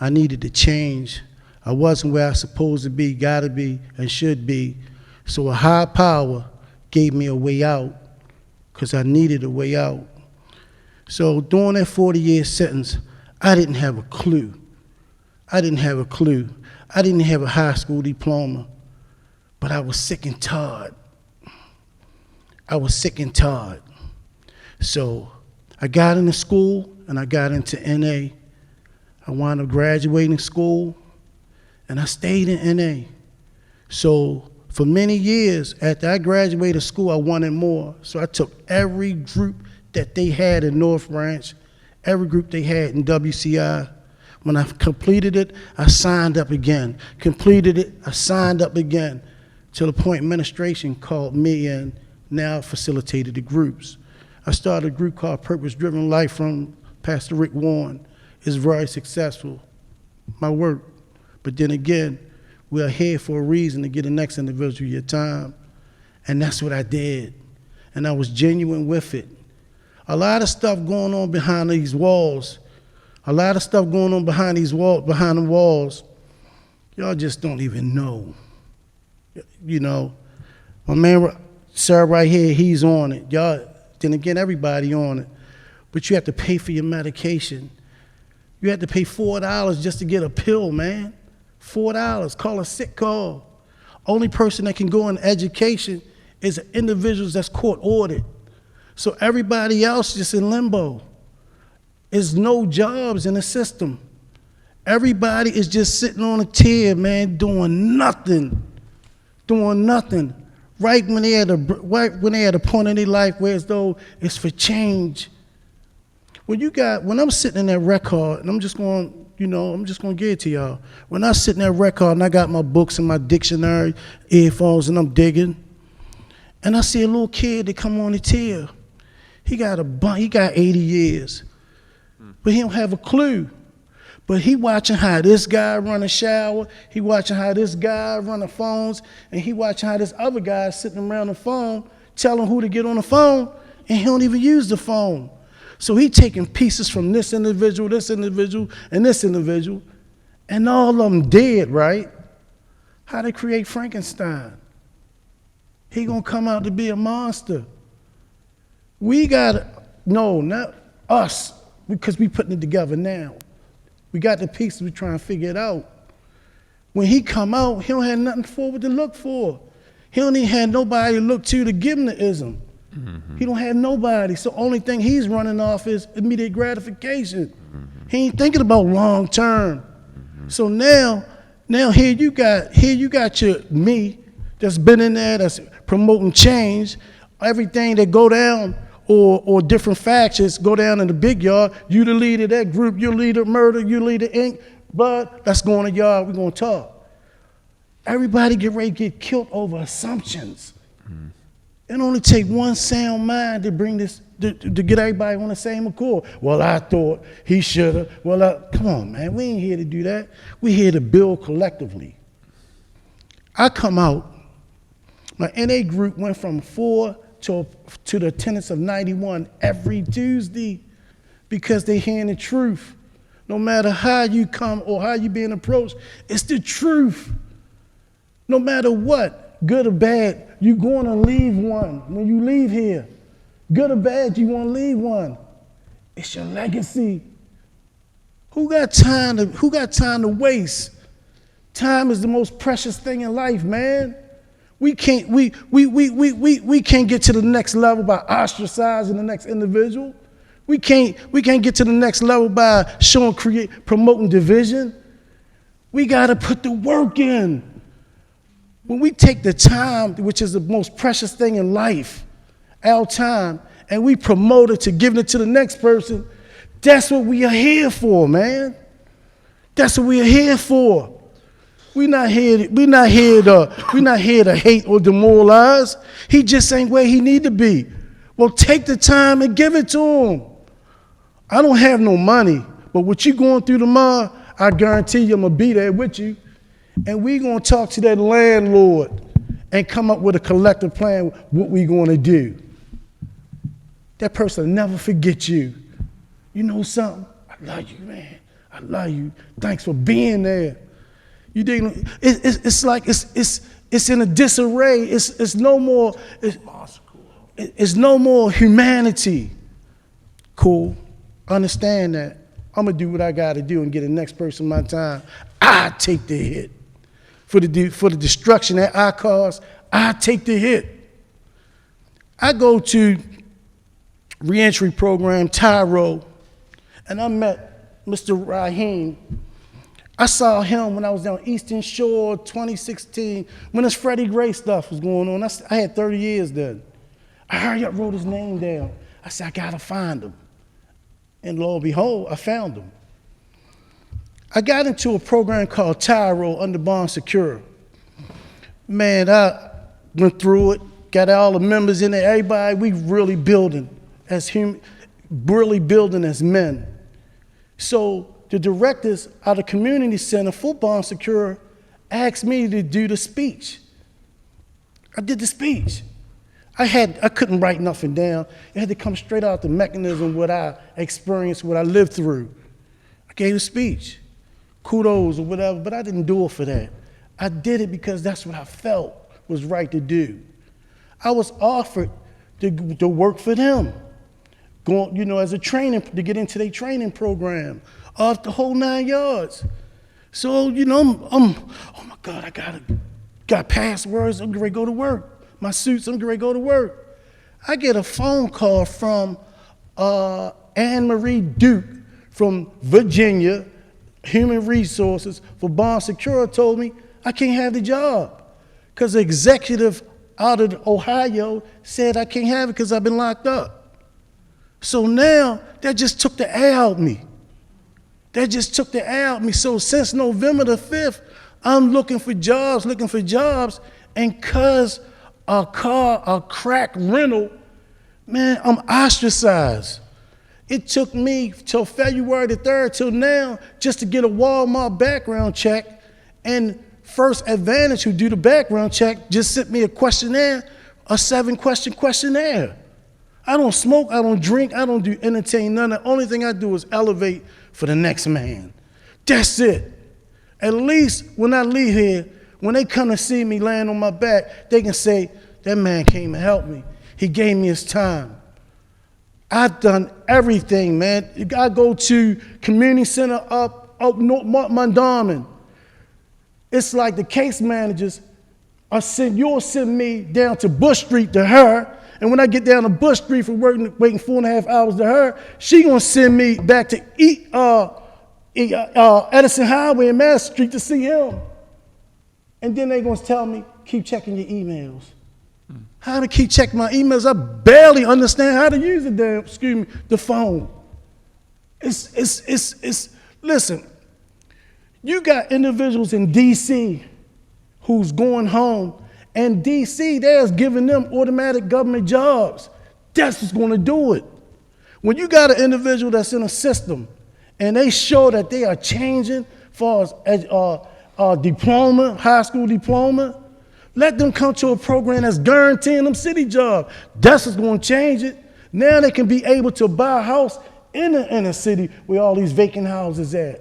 I needed to change. I wasn't where I was supposed to be, gotta be, and should be. So a higher power gave me a way out because I needed a way out. So during that 40-year sentence, I didn't have a clue. I didn't have a clue. I didn't have a high school diploma, but I was sick and tired. I was sick and tired. So I got into school and I got into NA. I wound up graduating school and I stayed in NA. So for many years after I graduated school, I wanted more. So I took every group that they had in North Branch, every group they had in WCI. When I completed it, I signed up again. Completed it, I signed up again, till the point administration called me and now facilitated the groups. I started a group called Purpose Driven Life from Pastor Rick Warren. It's very successful, my work. But then again, we're here for a reason to get the next individual your time. And that's what I did. And I was genuine with it. A lot of stuff going on behind these walls. A lot of stuff going on behind these behind the walls. Y'all just don't even know. You know, my man, sir, right here, he's on it. Y'all, then again, everybody on it. But you have to pay for your medication. You have to pay $4 just to get a pill, man. $4. Call a sick call. Only person that can go in education is individuals that's court ordered. So everybody else just in limbo. There's no jobs in the system. Everybody is just sitting on a chair, man, doing nothing. Doing nothing. Right when they at a point in their life where as though it's for change. When I'm sitting in that record, and I'm just going I'm just gonna give it to y'all. When I sit in that record and I got my books and my dictionary, earphones, and I'm digging, and I see a little kid that come on the tier. He got 80 years, but he don't have a clue. But he watching how this guy run a shower, he watching how this guy run the phones, and he watching how this other guy sitting around the phone telling who to get on the phone, and he don't even use the phone. So he taking pieces from this individual, and this individual, and all of them dead, right? How they create Frankenstein? He gonna come out to be a monster. We gotta, no, not us, because we putting it together now. We got the pieces, we trying to figure it out. When he come out, he don't have nothing forward to look for. He don't even have nobody to look to give him the ism. He don't have nobody, so only thing he's running off is immediate gratification. He ain't thinking about long term. So now here you got your me that's been in there, that's promoting change. Everything that go down or different factions go down in the big yard. You the leader of that group, you leader murder, you leader ink. But let's go in the yard, we're gonna talk. Everybody get ready to get killed over assumptions. It only take one sound mind to bring this, to get everybody on the same accord. Well, I thought he shoulda. Come on, man, we ain't here to do that. We here to build collectively. I come out, my NA group went from 4 to the attendance of 91 every Tuesday because they hearing the truth. No matter how you come or how you being approached, it's the truth. No matter what, good or bad, you're going to leave one when you leave here. Good or bad, you want to leave one. It's your legacy. Who got time to waste? Time is the most precious thing in life, man. We can't get to the next level by ostracizing the next individual. We can't get to the next level by promoting division. We gotta put the work in. When we take the time, which is the most precious thing in life, our time, and we promote it to giving it to the next person, that's what we are here for, man. That's what we are here for. We're not here to hate or demoralize. He just ain't where he need to be. Well, take the time and give it to him. I don't have no money, but what you going through tomorrow, I guarantee you I'm gonna be there with you. And we gonna talk to that landlord and come up with a collective plan what we gonna do. That person will never forget you. You know something? I love you, man. I love you. Thanks for being there. You dig? It's like it's in a disarray. It's no more humanity. Cool. Understand that. I'm gonna do what I gotta do and get the next person my time. I take the hit. For the destruction that I cause, I take the hit. I go to reentry program, Tyro, and I met Mr. Raheem. I saw him when I was down Eastern Shore 2016, when this Freddie Gray stuff was going on. I had 30 years then. I hurried up, wrote his name down. I said, I gotta find him. And lo and behold, I found him. I got into a program called Tyro under bond secure. Man, I went through it, got all the members in there, everybody, we really building as men. So the directors of the community center for bond secure asked me to do the speech. I did the speech. I couldn't write nothing down. It had to come straight out the mechanism, what I experienced, what I lived through. I gave a speech. Kudos or whatever, but I didn't do it for that. I did it because that's what I felt was right to do. I was offered to work for them, going, as a training, to get into their training program, off the whole 9 yards. So, oh my God, I got passwords, I'm ready to go to work. My suits, I'm ready to go to work. I get a phone call from Anne Marie Duke from Virginia, Human Resources for Bond Secure, told me I can't have the job because the executive out of Ohio said I can't have it because I've been locked up. So now that just took the air out of me. That just took the air out of me. So since November the 5th, I'm looking for jobs, and cause a crack rental, man, I'm ostracized. It took me till February the 3rd till now just to get a Walmart background check, and First Advantage, who do the background check, just sent me a questionnaire, a 7-question questionnaire. I don't smoke, I don't drink, I don't do entertain, none. The only thing I do is elevate for the next man. That's it. At least when I leave here, when they come to see me laying on my back, they can say, that man came to help me. He gave me his time. I've done everything, man. I go to community center up North Mondawmin. It's like the case managers you'll send me down to Bush Street to her, and when I get down to Bush Street for waiting 4.5 hours to her, she gonna send me back to Edison Highway and Mass Street to see him. And then they gonna tell me, keep checking your emails. How to keep checking my emails? I barely understand how to use the phone. Listen, you got individuals in D.C. who's going home, and D.C., they're giving them automatic government jobs. That's what's gonna do it. When you got an individual that's in a system, and they show that they are changing as far as diploma, high school diploma, let them come to a program that's guaranteeing them city jobs. That's what's gonna change it. Now they can be able to buy a house in the inner city where all these vacant houses at.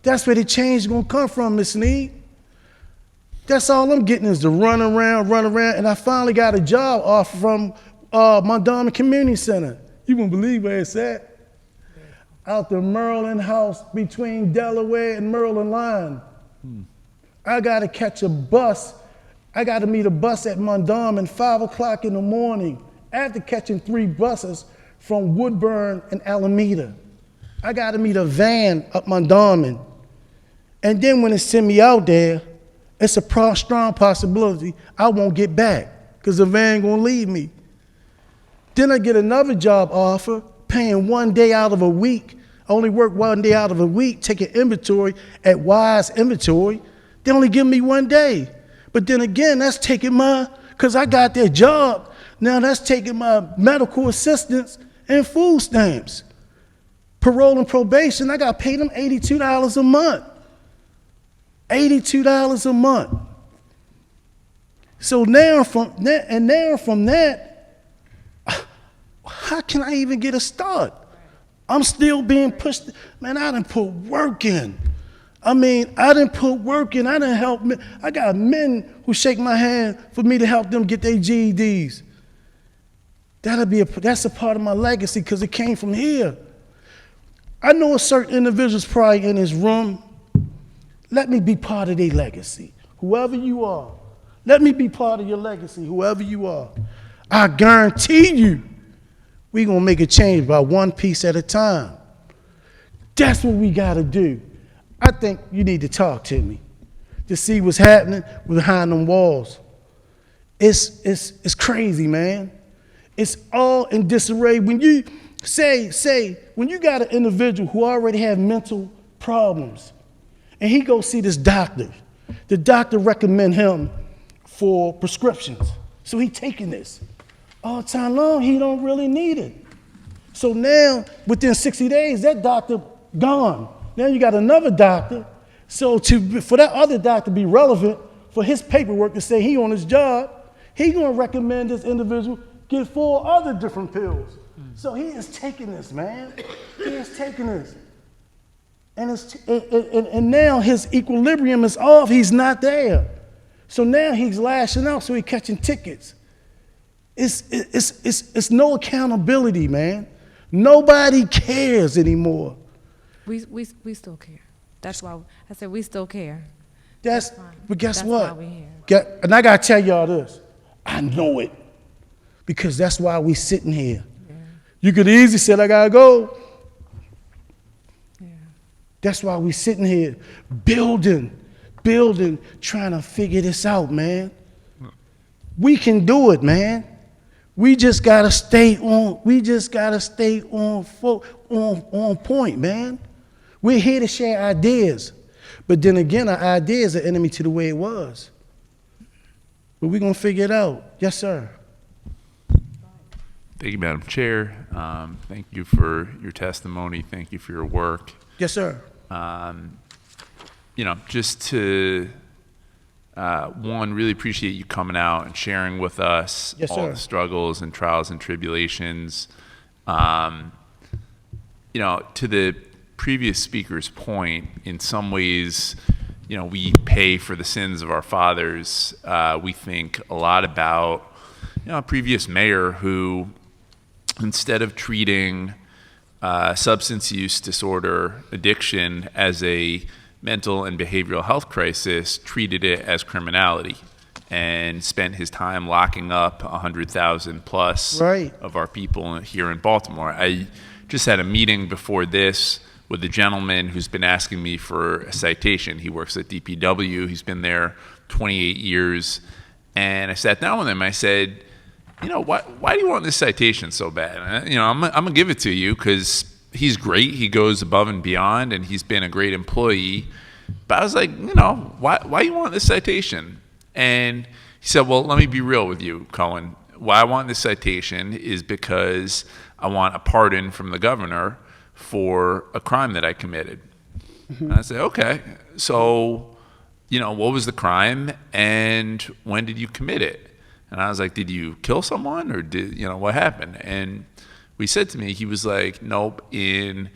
That's where the change is gonna come from, Miss Need. That's all I'm getting is to run around, and I finally got a job offer from Mondawmin Community Center. You won't believe where it's at. Out the Maryland House between Delaware and Maryland line. I gotta catch a bus. I gotta meet a bus at Mondawmin 5 o'clock in the morning after catching 3 buses from Woodburn and Alameda. I gotta meet a van up Mondawmin. And then when they send me out there, it's a strong possibility I won't get back because the van gonna leave me. Then I get another job offer, paying 1 day out of a week. I only work 1 day out of a week, taking inventory at Wise Inventory. They only give me 1 day. But then again, that's taking because I got that job, now that's taking my medical assistance and food stamps. Parole and probation, I got paid them $82 a month. $82 a month. So now from that, how can I even get a start? I'm still being pushed. Man, I done put work in. I done put work in. I done help men. I got men who shake my hand for me to help them get their GEDs. That's a part of my legacy because it came from here. I know a certain individual's probably in this room. Let me be part of their legacy, whoever you are. Let me be part of your legacy, whoever you are. I guarantee you, we're going to make a change by one piece at a time. That's what we got to do. I think you need to talk to me to see what's happening behind them walls. It's crazy, man. It's all in disarray. When you when you got an individual who already have mental problems, and he go see this doctor, the doctor recommend him for prescriptions. So he taking this. All the time long, he don't really need it. So now, within 60 days, that doctor gone. Now you got another doctor. So for that other doctor to be relevant, for his paperwork to say he on his job, he gonna recommend this individual get 4 other different pills. So he is taking this, man. He is taking this. And now his equilibrium is off. He's not there. So now he's lashing out, so he's catching tickets. It's no accountability, man. Nobody cares anymore. We still care. That's why I said we still care. But guess That's what? why we're here. And I gotta tell y'all this. I know it. Because that's why we sitting here. Yeah. You could easily say, I gotta go. Yeah. That's why we sitting here building, trying to figure this out, man. We can do it, man. We just gotta stay on point, man. We're here to share ideas. But then again, our ideas are enemy to the way it was. But we're going to figure it out. Yes, sir. Thank you, Madam Chair. Thank you for your testimony. Thank you for your work. Yes, sir. You know, just to, one, really appreciate you coming out and sharing with us Yes, all sir. the struggles and trials and tribulations. You know, to the previous speaker's point, in some ways, you know, we pay for the sins of our fathers. We think a lot about, you know, a previous mayor who, instead of treating substance use disorder, addiction as a mental and behavioral health crisis, treated it as criminality and spent his time locking up 100,000 plus Right. of our people here in Baltimore. I just had a meeting before this with a gentleman who's been asking me for a citation. He works at DPW. He's been there 28 years. And I sat down with him. I said, you know, why do you want this citation so bad? And, you know, I'm going to give it to you because he's great. He goes above and beyond, and he's been a great employee. But I was like, you know, why do you want this citation? And he said, well, let me be real with you, Cohen. Why I want this citation is because I want a pardon from the governor for a crime that I committed. And I said, okay, so, you know, what was the crime and when did you commit it? And I was like, did you kill someone or did, you know, what happened? And he said to me, he was like, nope, in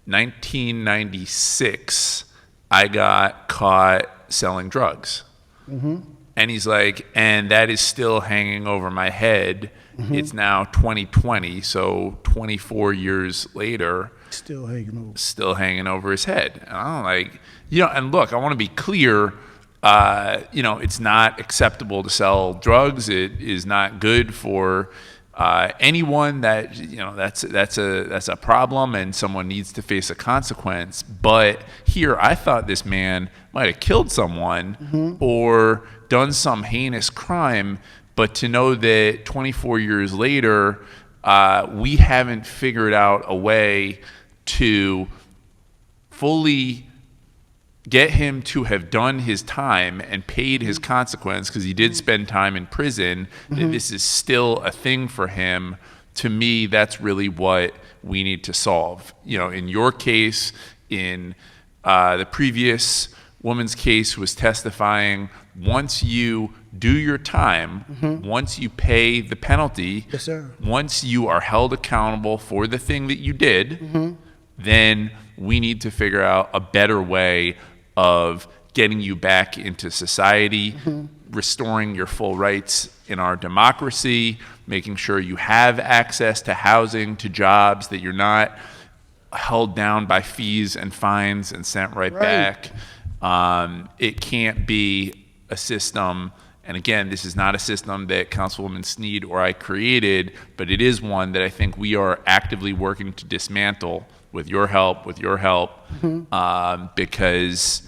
1996, I got caught selling drugs. And he's like, and that is still hanging over my head. It's now 2020, so 24 years later, Still hanging over his head. And I'm like, you know, and look, I want to be clear, you know, it's not acceptable to sell drugs. It is not good for anyone that, you know, that's a problem and someone needs to face a consequence. But here, I thought this man might have killed someone or done some heinous crime, but to know that 24 years later, we haven't figured out a way to fully get him to have done his time and paid his consequence, because he did spend time in prison, that this is still a thing for him. To me, that's really what we need to solve. You know, in your case, in the previous woman's case who was testifying, once you do your time, once you pay the penalty, Yes, sir. once you are held accountable for the thing that you did, then we need to figure out a better way of getting you back into society, restoring your full rights in our democracy, making sure you have access to housing, to jobs, that you're not held down by fees and fines and sent right back. It can't be a system, and again, this is not a system that Councilwoman Sneed or I created, but it is one that I think we are actively working to dismantle with your help, because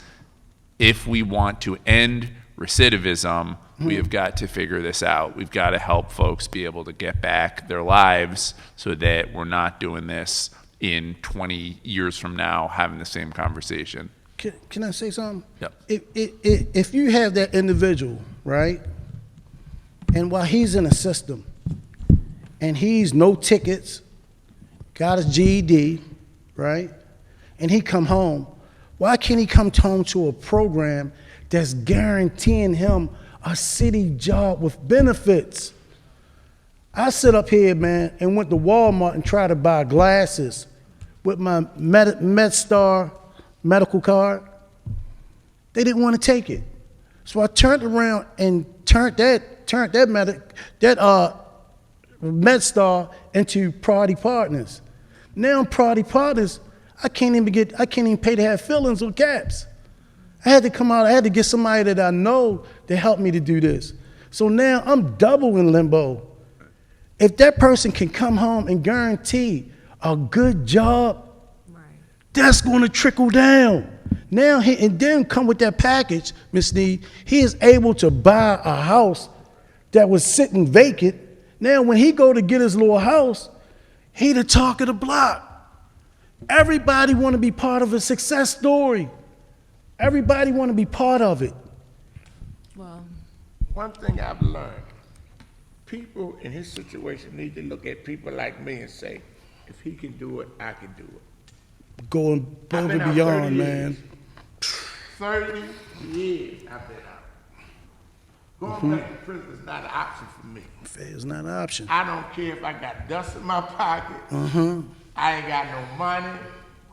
if we want to end recidivism, we have got to figure this out. We've got to help folks be able to get back their lives so that we're not doing this in 20 years from now, having the same conversation. Can I say something? Yep. If you have that individual, right, and while he's in a system, and he's no tickets, got his GED, right, and he come home, why can't he come home to a program that's guaranteeing him a city job with benefits? I sit up here, man, and went to Walmart and tried to buy glasses with my MedStar medical card. They didn't want to take it. So I turned around and turned that MedStar into Priority Partners. Now Priority Partners, I can't even pay to have fillings or caps. I had to come out, I had to get somebody that I know to help me to do this. So now I'm double in limbo. If that person can come home and guarantee a good job, that's going to trickle down. Now, and then come with that package, Ms. Sneed, he is able to buy a house that was sitting vacant. Now, when he go to get his little house, he the talk of the block. Everybody want to be part of a success story. Everybody want to be part of it. Well, One thing I've learned, people in his situation need to look at people like me and say, if he can do it, I can do it. Going above and beyond, man. 30 years I've been out. Going back to prison is not an option for me. It's not an option. I don't care if I got dust in my pocket. I ain't got no money.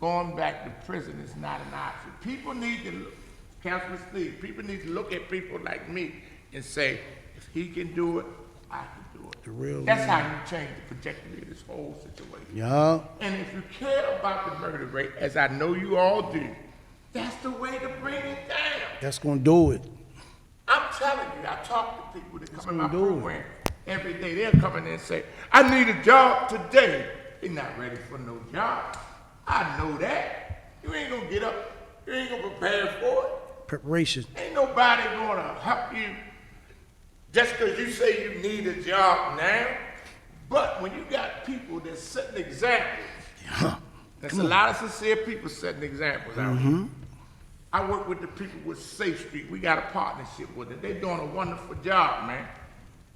Going back to prison is not an option. People need to look, Councilman Steve, people need to look at people like me and say, if he can do it, I can do it. The real That's man. how you change the trajectory of this whole situation. Yeah. And if you care about the murder rate, as I know you all do, that's the way to bring it down. That's going to do it. I'm telling you, I talk to people that come in my program every day. They'll come in and say, I need a job today. They're not ready for no job. I know that. You ain't gonna get up. You ain't gonna prepare for it. Preparation. Ain't nobody gonna help you just because you say you need a job now. But when you got people that setting examples, there's a lot of sincere people setting examples out here. I work with the people with Safe Street. We got a partnership with them. They're doing a wonderful job, man.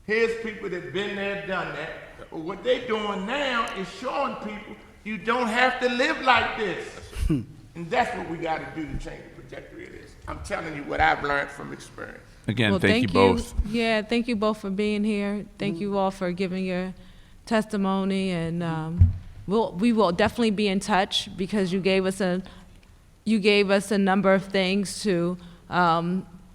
Here's people that been there, done that. But what they're doing now is showing people you don't have to live like this. And that's what we got to do to change the trajectory of this. I'm telling you what I've learned from experience. Again, well, thank you both. Yeah, thank you both for being here. Thank you all for giving your testimony, and we will definitely be in touch because you gave us a number of things to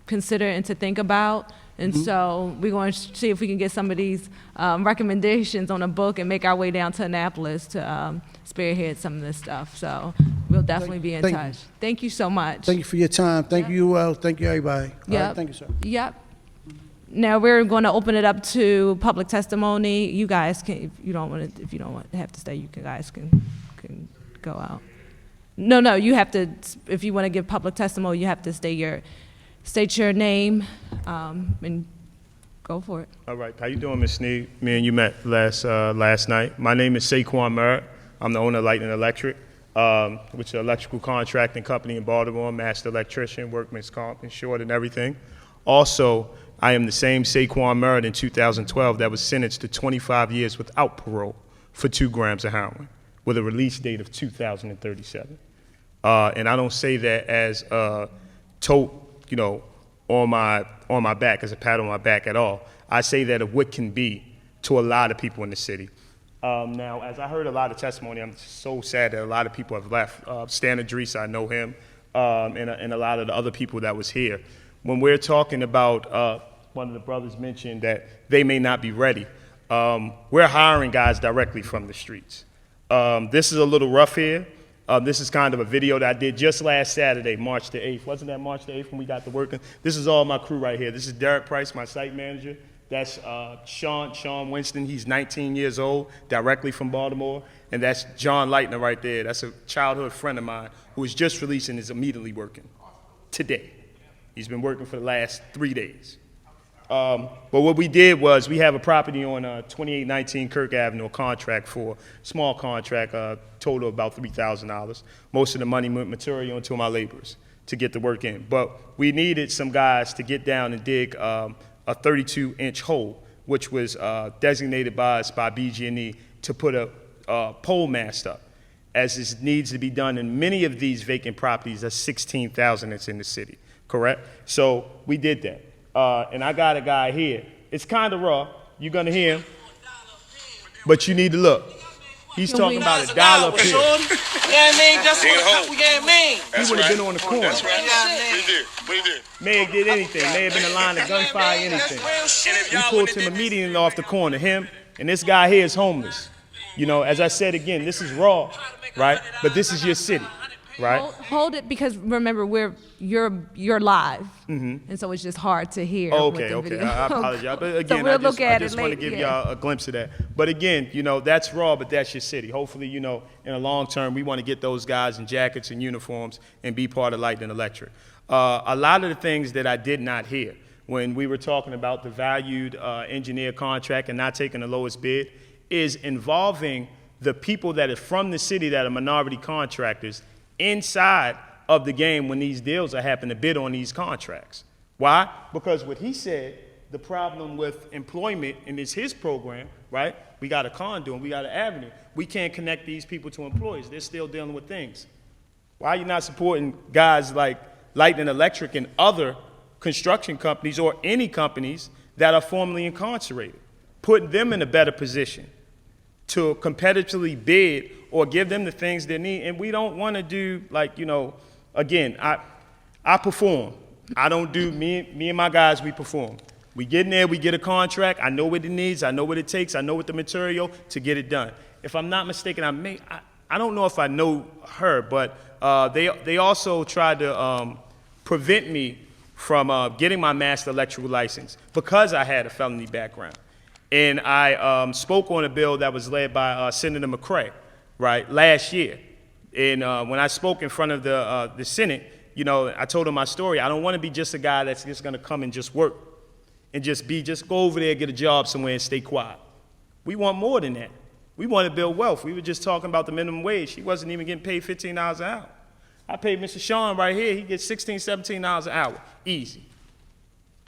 consider and to think about. And so we're going to see if we can get some of these recommendations on a book and make our way down to Annapolis to spearhead some of this stuff. So we'll definitely be in touch. Thank you so much. Thank you for your time. Thank you, thank you, everybody. All Yep. right, thank you, sir. Yep. Now we're going to open it up to public testimony. You guys can, if you don't want to have to stay, you guys can go out. No, you have to. If you want to give public testimony, you have to state your name, and go for it. All right, how you doing, Ms. Sneed? Me and you met last night. My name is Saquon Merritt. I'm the owner of Lightning Electric, which is an electrical contracting company in Baltimore, master electrician, workman's comp, insured and everything. Also, I am the same Saquon Merritt in 2012 that was sentenced to 25 years without parole for 2 grams of heroin with a release date of 2037. And I don't say that as a tote, on my back, as a pat on my back at all. I say that of what can be to a lot of people in the city. Now, as I heard a lot of testimony, I'm so sad that a lot of people have left. Stan Idris, I know him, and a lot of the other people that was here. When we're talking about, one of the brothers mentioned that they may not be ready. We're hiring guys directly from the streets. This is a little rough here. This is kind of a video that I did just last Saturday, March the 8th. Wasn't that March the 8th when we got to working? This is all my crew right here. This is Derek Price, my site manager. That's Sean Winston. He's 19 years old, directly from Baltimore. And that's John Leitner right there. That's a childhood friend of mine who was just released and is immediately working today. He's been working for the last 3 days. But what we did was we have a property on 2819 Kirk Avenue, a contract for small contract, total of about $3,000. Most of the money went material into my laborers to get the work in. But we needed some guys to get down and dig a 32-inch hole, which was designated by us by BG&E to put a pole mast up, as this needs to be done in many of these vacant properties. That's 16,000 that's in the city, correct? So we did that. And I got a guy here. It's kind of raw. You're going to hear him. But you need to look. He's talking about $1 up here. You know what I mean? Just for a couple, you know what I mean? He would have been on the corner. That's right. What he did? May have did anything. May have been a line of gunfire, anything. We pulled him immediately off the corner. Him and this guy here is homeless. As I said again, this is raw, right? But this is your city, right? Hold it, because remember you're live, and so it's just hard to hear. Okay, with the video. I apologize. But again, So we'll I just want to give y'all a glimpse of that. But again, that's raw, but that's your city. Hopefully, in the long term, we want to get those guys in jackets and uniforms and be part of Lightning Electric. A lot of the things that I did not hear when we were talking about the valued engineer contract and not taking the lowest bid is involving the people that are from the city that are minority contractors inside of the game when these deals are happening to bid on these contracts. Why? Because what he said, the problem with employment, and it's his program, right? We got a conduit, we got an avenue. We can't connect these people to employees. They're still dealing with things. Why are you not supporting guys like Lightning Electric and other construction companies or any companies that are formerly incarcerated? Putting them in a better position to competitively bid or give them the things they need. And we don't want to do like, again, I perform. I don't do, me and my guys, we perform. We get in there, we get a contract, I know what it needs, I know what it takes, I know what the material to get it done. If I'm not mistaken, I don't know if I know her, but they also tried to prevent me from getting my master electrical license because I had a felony background. And I spoke on a bill that was led by Senator McCray, right, last year. And when I spoke in front of the Senate, I told him my story. I don't want to be just a guy that's just going to come and just work and just go over there, get a job somewhere and stay quiet. We want more than that. We want to build wealth. We were just talking about the minimum wage. He wasn't even getting paid $15 an hour. I paid Mr. Sean right here. He gets $16, $17 an hour. Easy.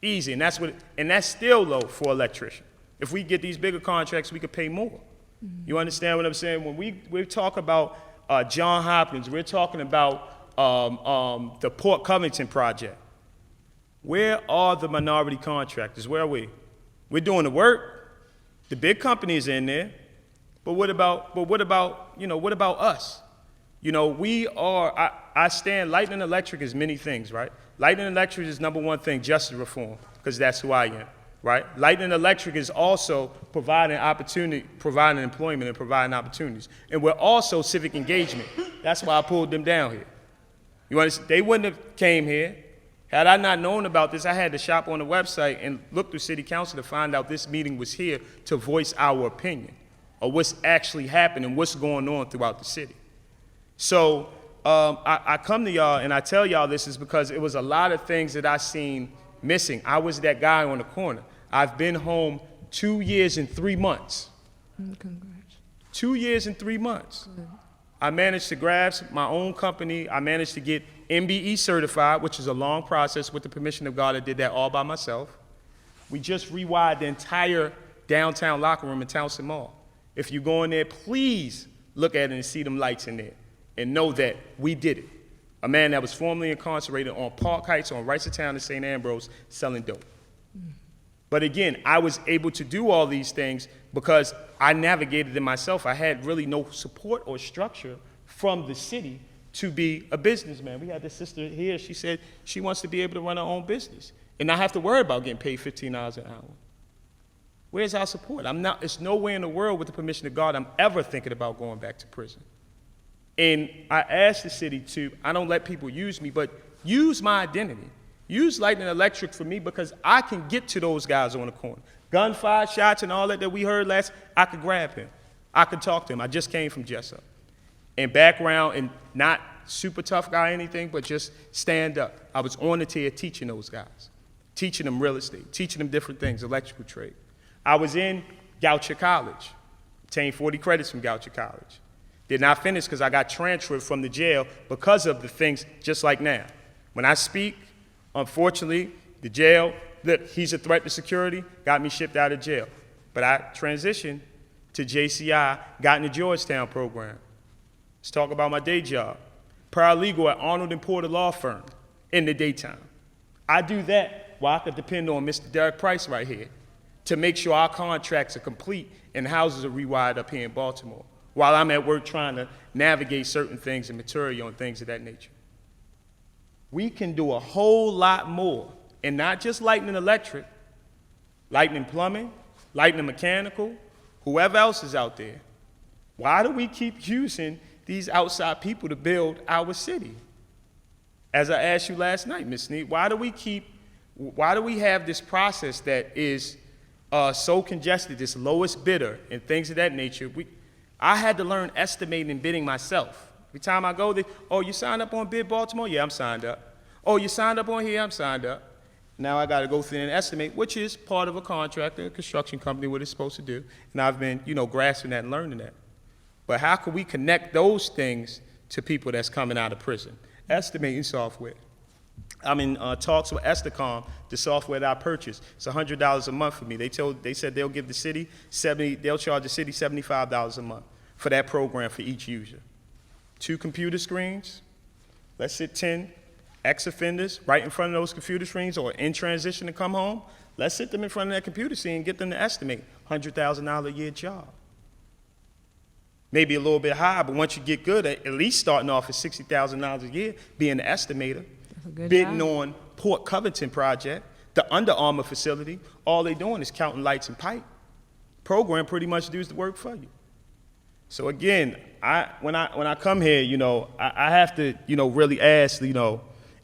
Easy. And that's still low for an electrician. If we get these bigger contracts, we could pay more. Mm-hmm. You understand what I'm saying? When we talk about John Hopkins, we're talking about the Port Covington project. Where are the minority contractors? Where are we? We're doing the work. The big companies are in there. But what about us? I stand, Lightning Electric is many things, right? Lightning Electric is number one thing, justice reform, because that's who I am, right? Lightning Electric is also providing opportunity, providing employment and providing opportunities. And we're also civic engagement. That's why I pulled them down here. You understand? They wouldn't have came here. Had I not known about this, I had to shop on the website and look through city council to find out this meeting was here to voice our opinion of what's actually happening, what's going on throughout the city. So I come to y'all and I tell y'all this is because it was a lot of things that I seen missing. I was that guy on the corner. I've been home 2 years and 3 months. Congrats. 2 years and 3 months. Good. I managed to grasp my own company. I managed to get MBE certified, which is a long process. With the permission of God, I did that all by myself. We just rewired the entire downtown locker room in Townsend Mall. If you go in there, please look at it and see them lights in there and know that we did it. A man that was formerly incarcerated on Park Heights on Wrightstown in St. Ambrose selling dope. But again, I was able to do all these things because I navigated it myself. I had really no support or structure from the city to be a businessman. We had this sister here, she said she wants to be able to run her own business and not have to worry about getting paid $15 an hour. Where's our support? It's nowhere in the world with the permission of God I'm ever thinking about going back to prison. And I asked the city to, I don't let people use me, but use my identity. Use Lightning Electric for me because I can get to those guys on the corner. Gunfire, shots, and all that we heard last, I could grab him. I could talk to him. I just came from Jessup. And background, and not super tough guy or anything, but just stand up. I was on the tier teaching those guys, teaching them real estate, teaching them different things, electrical trade. I was in Goucher College, obtained 40 credits from Goucher College. Did not finish because I got transferred from the jail because of the things just like now. When I speak, unfortunately, the jail, look, he's a threat to security, got me shipped out of jail. But I transitioned to JCI, got in the Georgetown program. Let's talk about my day job. Paralegal at Arnold and Porter Law Firm in the daytime. I do that while I could depend on Mr. Derek Price right here to make sure our contracts are complete and houses are rewired up here in Baltimore while I'm at work trying to navigate certain things and material and things of that nature. We can do a whole lot more, and not just Lightning Electric, Lightning Plumbing, Lightning Mechanical, whoever else is out there. Why do we keep using these outside people to build our city? As I asked you last night, Ms. Snead, why do we have this process that is so congested, this lowest bidder and things of that nature? I had to learn estimating and bidding myself. Every time I go there, oh, you signed up on Bid Baltimore? Yeah, I'm signed up. Oh, you signed up on here? I'm signed up. Now I got to go through and estimate, which is part of a contractor, a construction company, what it's supposed to do. And I've been, grasping that and learning that. But how can we connect those things to people that's coming out of prison? Estimating software. I'm in talks with Esticom, the software that I purchased. It's $100 a month for me. They said they'll give the city they'll charge the city $75 a month for that program for each user. 2 computer screens. Let's sit 10 ex-offenders right in front of those computer screens or in transition to come home. Let's sit them in front of that computer screen and get them to estimate $100,000 a year job. Maybe a little bit higher, but once you get good, at least starting off at $60,000 a year, being an estimator, bidding on Port Covington project, the Under Armour facility, all they're doing is counting lights and pipe. Program pretty much does the work for you. So again, when I come here, I have to, really ask,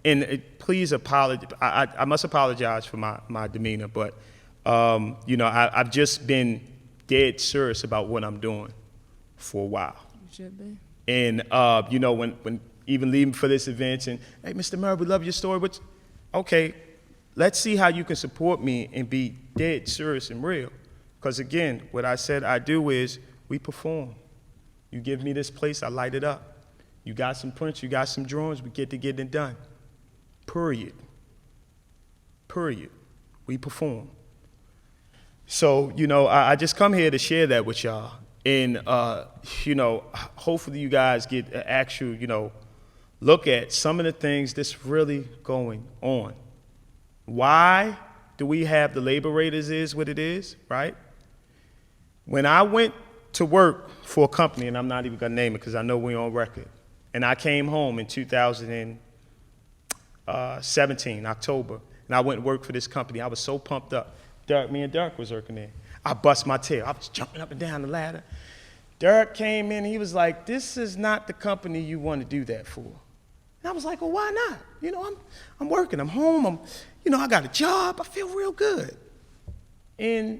and please apologize. I must apologize for my demeanor, but I've just been dead serious about what I'm doing for a while. You should be. And when even leaving for this event, and hey, Mr. Murray, we love your story, but okay, let's see how you can support me and be dead serious and real. Because again, what I said I do is we perform. You give me this place, I light it up. You got some prints, you got some drawings, we get to get it done. Period. Period. We perform. So, I just come here to share that with y'all. And, hopefully you guys get an actual, look at some of the things that's really going on. Why do we have the labor rate is what it is, right? When I went to work for a company, and I'm not even gonna name it because I know we're on record, and I came home in 2017, October, and I went and worked for this company. I was so pumped up. Me and Dirk was working there. I bust my tail. I was jumping up and down the ladder. Dirk came in, he was like, this is not the company you want to do that for. And I was like, well, why not? I'm working, I'm home, I got a job, I feel real good. And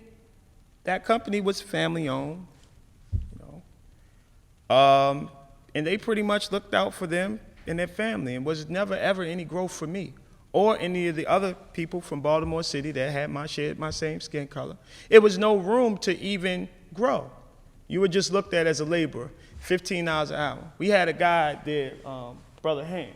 that company was family owned, and they pretty much looked out for them and their family, and was never ever any growth for me or any of the other people from Baltimore City that had shared my same skin color. It was no room to even grow. You were just looked at as a laborer, $15 an hour. We had a guy there, Brother Hank.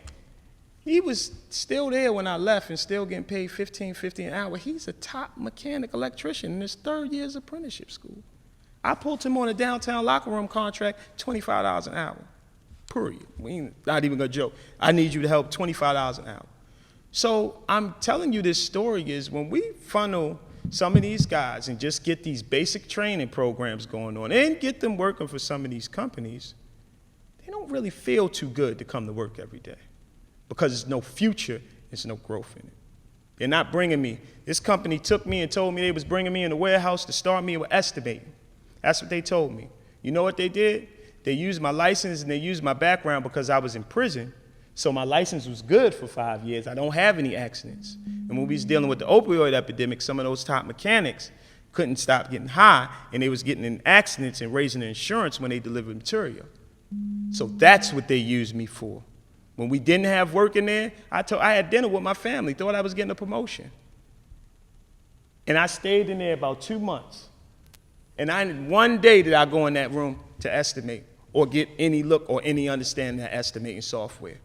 He was still there when I left and still getting paid $15.50 an hour. He's a top mechanic electrician in his 3rd year's apprenticeship school. I pulled him on a downtown locker room contract, $25 an hour, period. We ain't not even gonna joke. I need you to help, $25 an hour. So I'm telling you this story is when we funnel some of these guys and just get these basic training programs going on and get them working for some of these companies, they don't really feel too good to come to work every day because there's no future, there's no growth in it. They're not bringing me. This company took me and told me they was bringing me in the warehouse to start me with estimating. That's what they told me. You know what they did? They used my license and they used my background because I was in prison. So my license was good for 5 years. I don't have any accidents. And when we was dealing with the opioid epidemic, some of those top mechanics couldn't stop getting high, and they was getting in accidents and raising the insurance when they delivered material. So that's what they used me for. When we didn't have work in there, I had dinner with my family, thought I was getting a promotion. And I stayed in there about 2 months. And one day did I go in that room to estimate or get any look or any understanding of estimating software.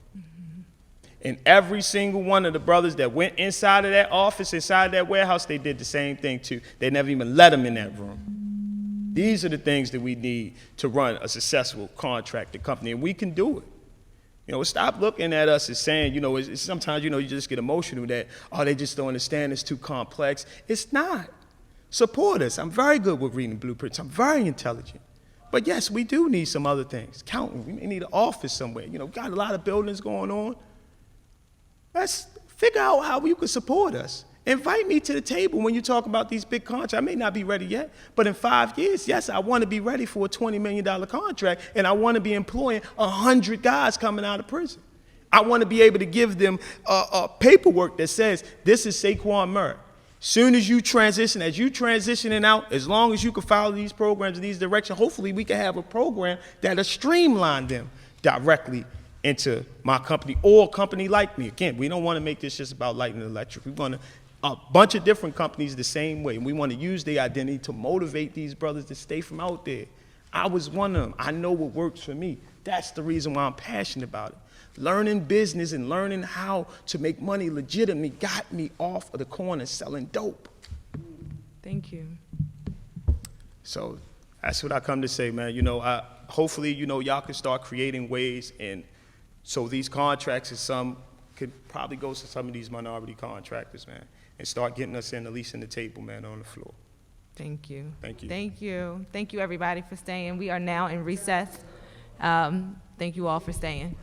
And every single one of the brothers that went inside of that office, inside that warehouse, they did the same thing too. They never even let them in that room. These are the things that we need to run a successful contracting company, and we can do it. Stop looking at us as saying, sometimes, you just get emotional that, they just don't understand, it's too complex. It's not. Support us. I'm very good with reading blueprints. I'm very intelligent. But yes, we do need some other things. Counting, we may need an office somewhere. Got a lot of buildings going on. Let's figure out how you can support us. Invite me to the table when you talk about these big contracts. I may not be ready yet, but in 5 years, yes, I want to be ready for a $20 million contract, and I want to be employing 100 guys coming out of prison. I want to be able to give them paperwork that says, this is Saquon Murray. Soon as you transition, as you transitioning out, as long as you can follow these programs in these directions, hopefully we can have a program that'll streamline them directly into my company or a company like me. Again, we don't want to make this just about Light and Electric. We want a bunch of different companies the same way. And we want to use their identity to motivate these brothers to stay from out there. I was one of them. I know what works for me. That's the reason why I'm passionate about it. Learning business and learning how to make money legitimately got me off of the corner selling dope. Thank you. So that's what I come to say, man. You know, hopefully, you know, y'all can start creating ways, and so these contracts and some could probably go to some of these minority contractors, man, and start getting us in, at least in the table, man, on the floor. Thank you. Thank you. Thank you. Thank you, everybody, for staying. We are now in recess. Thank you all for staying.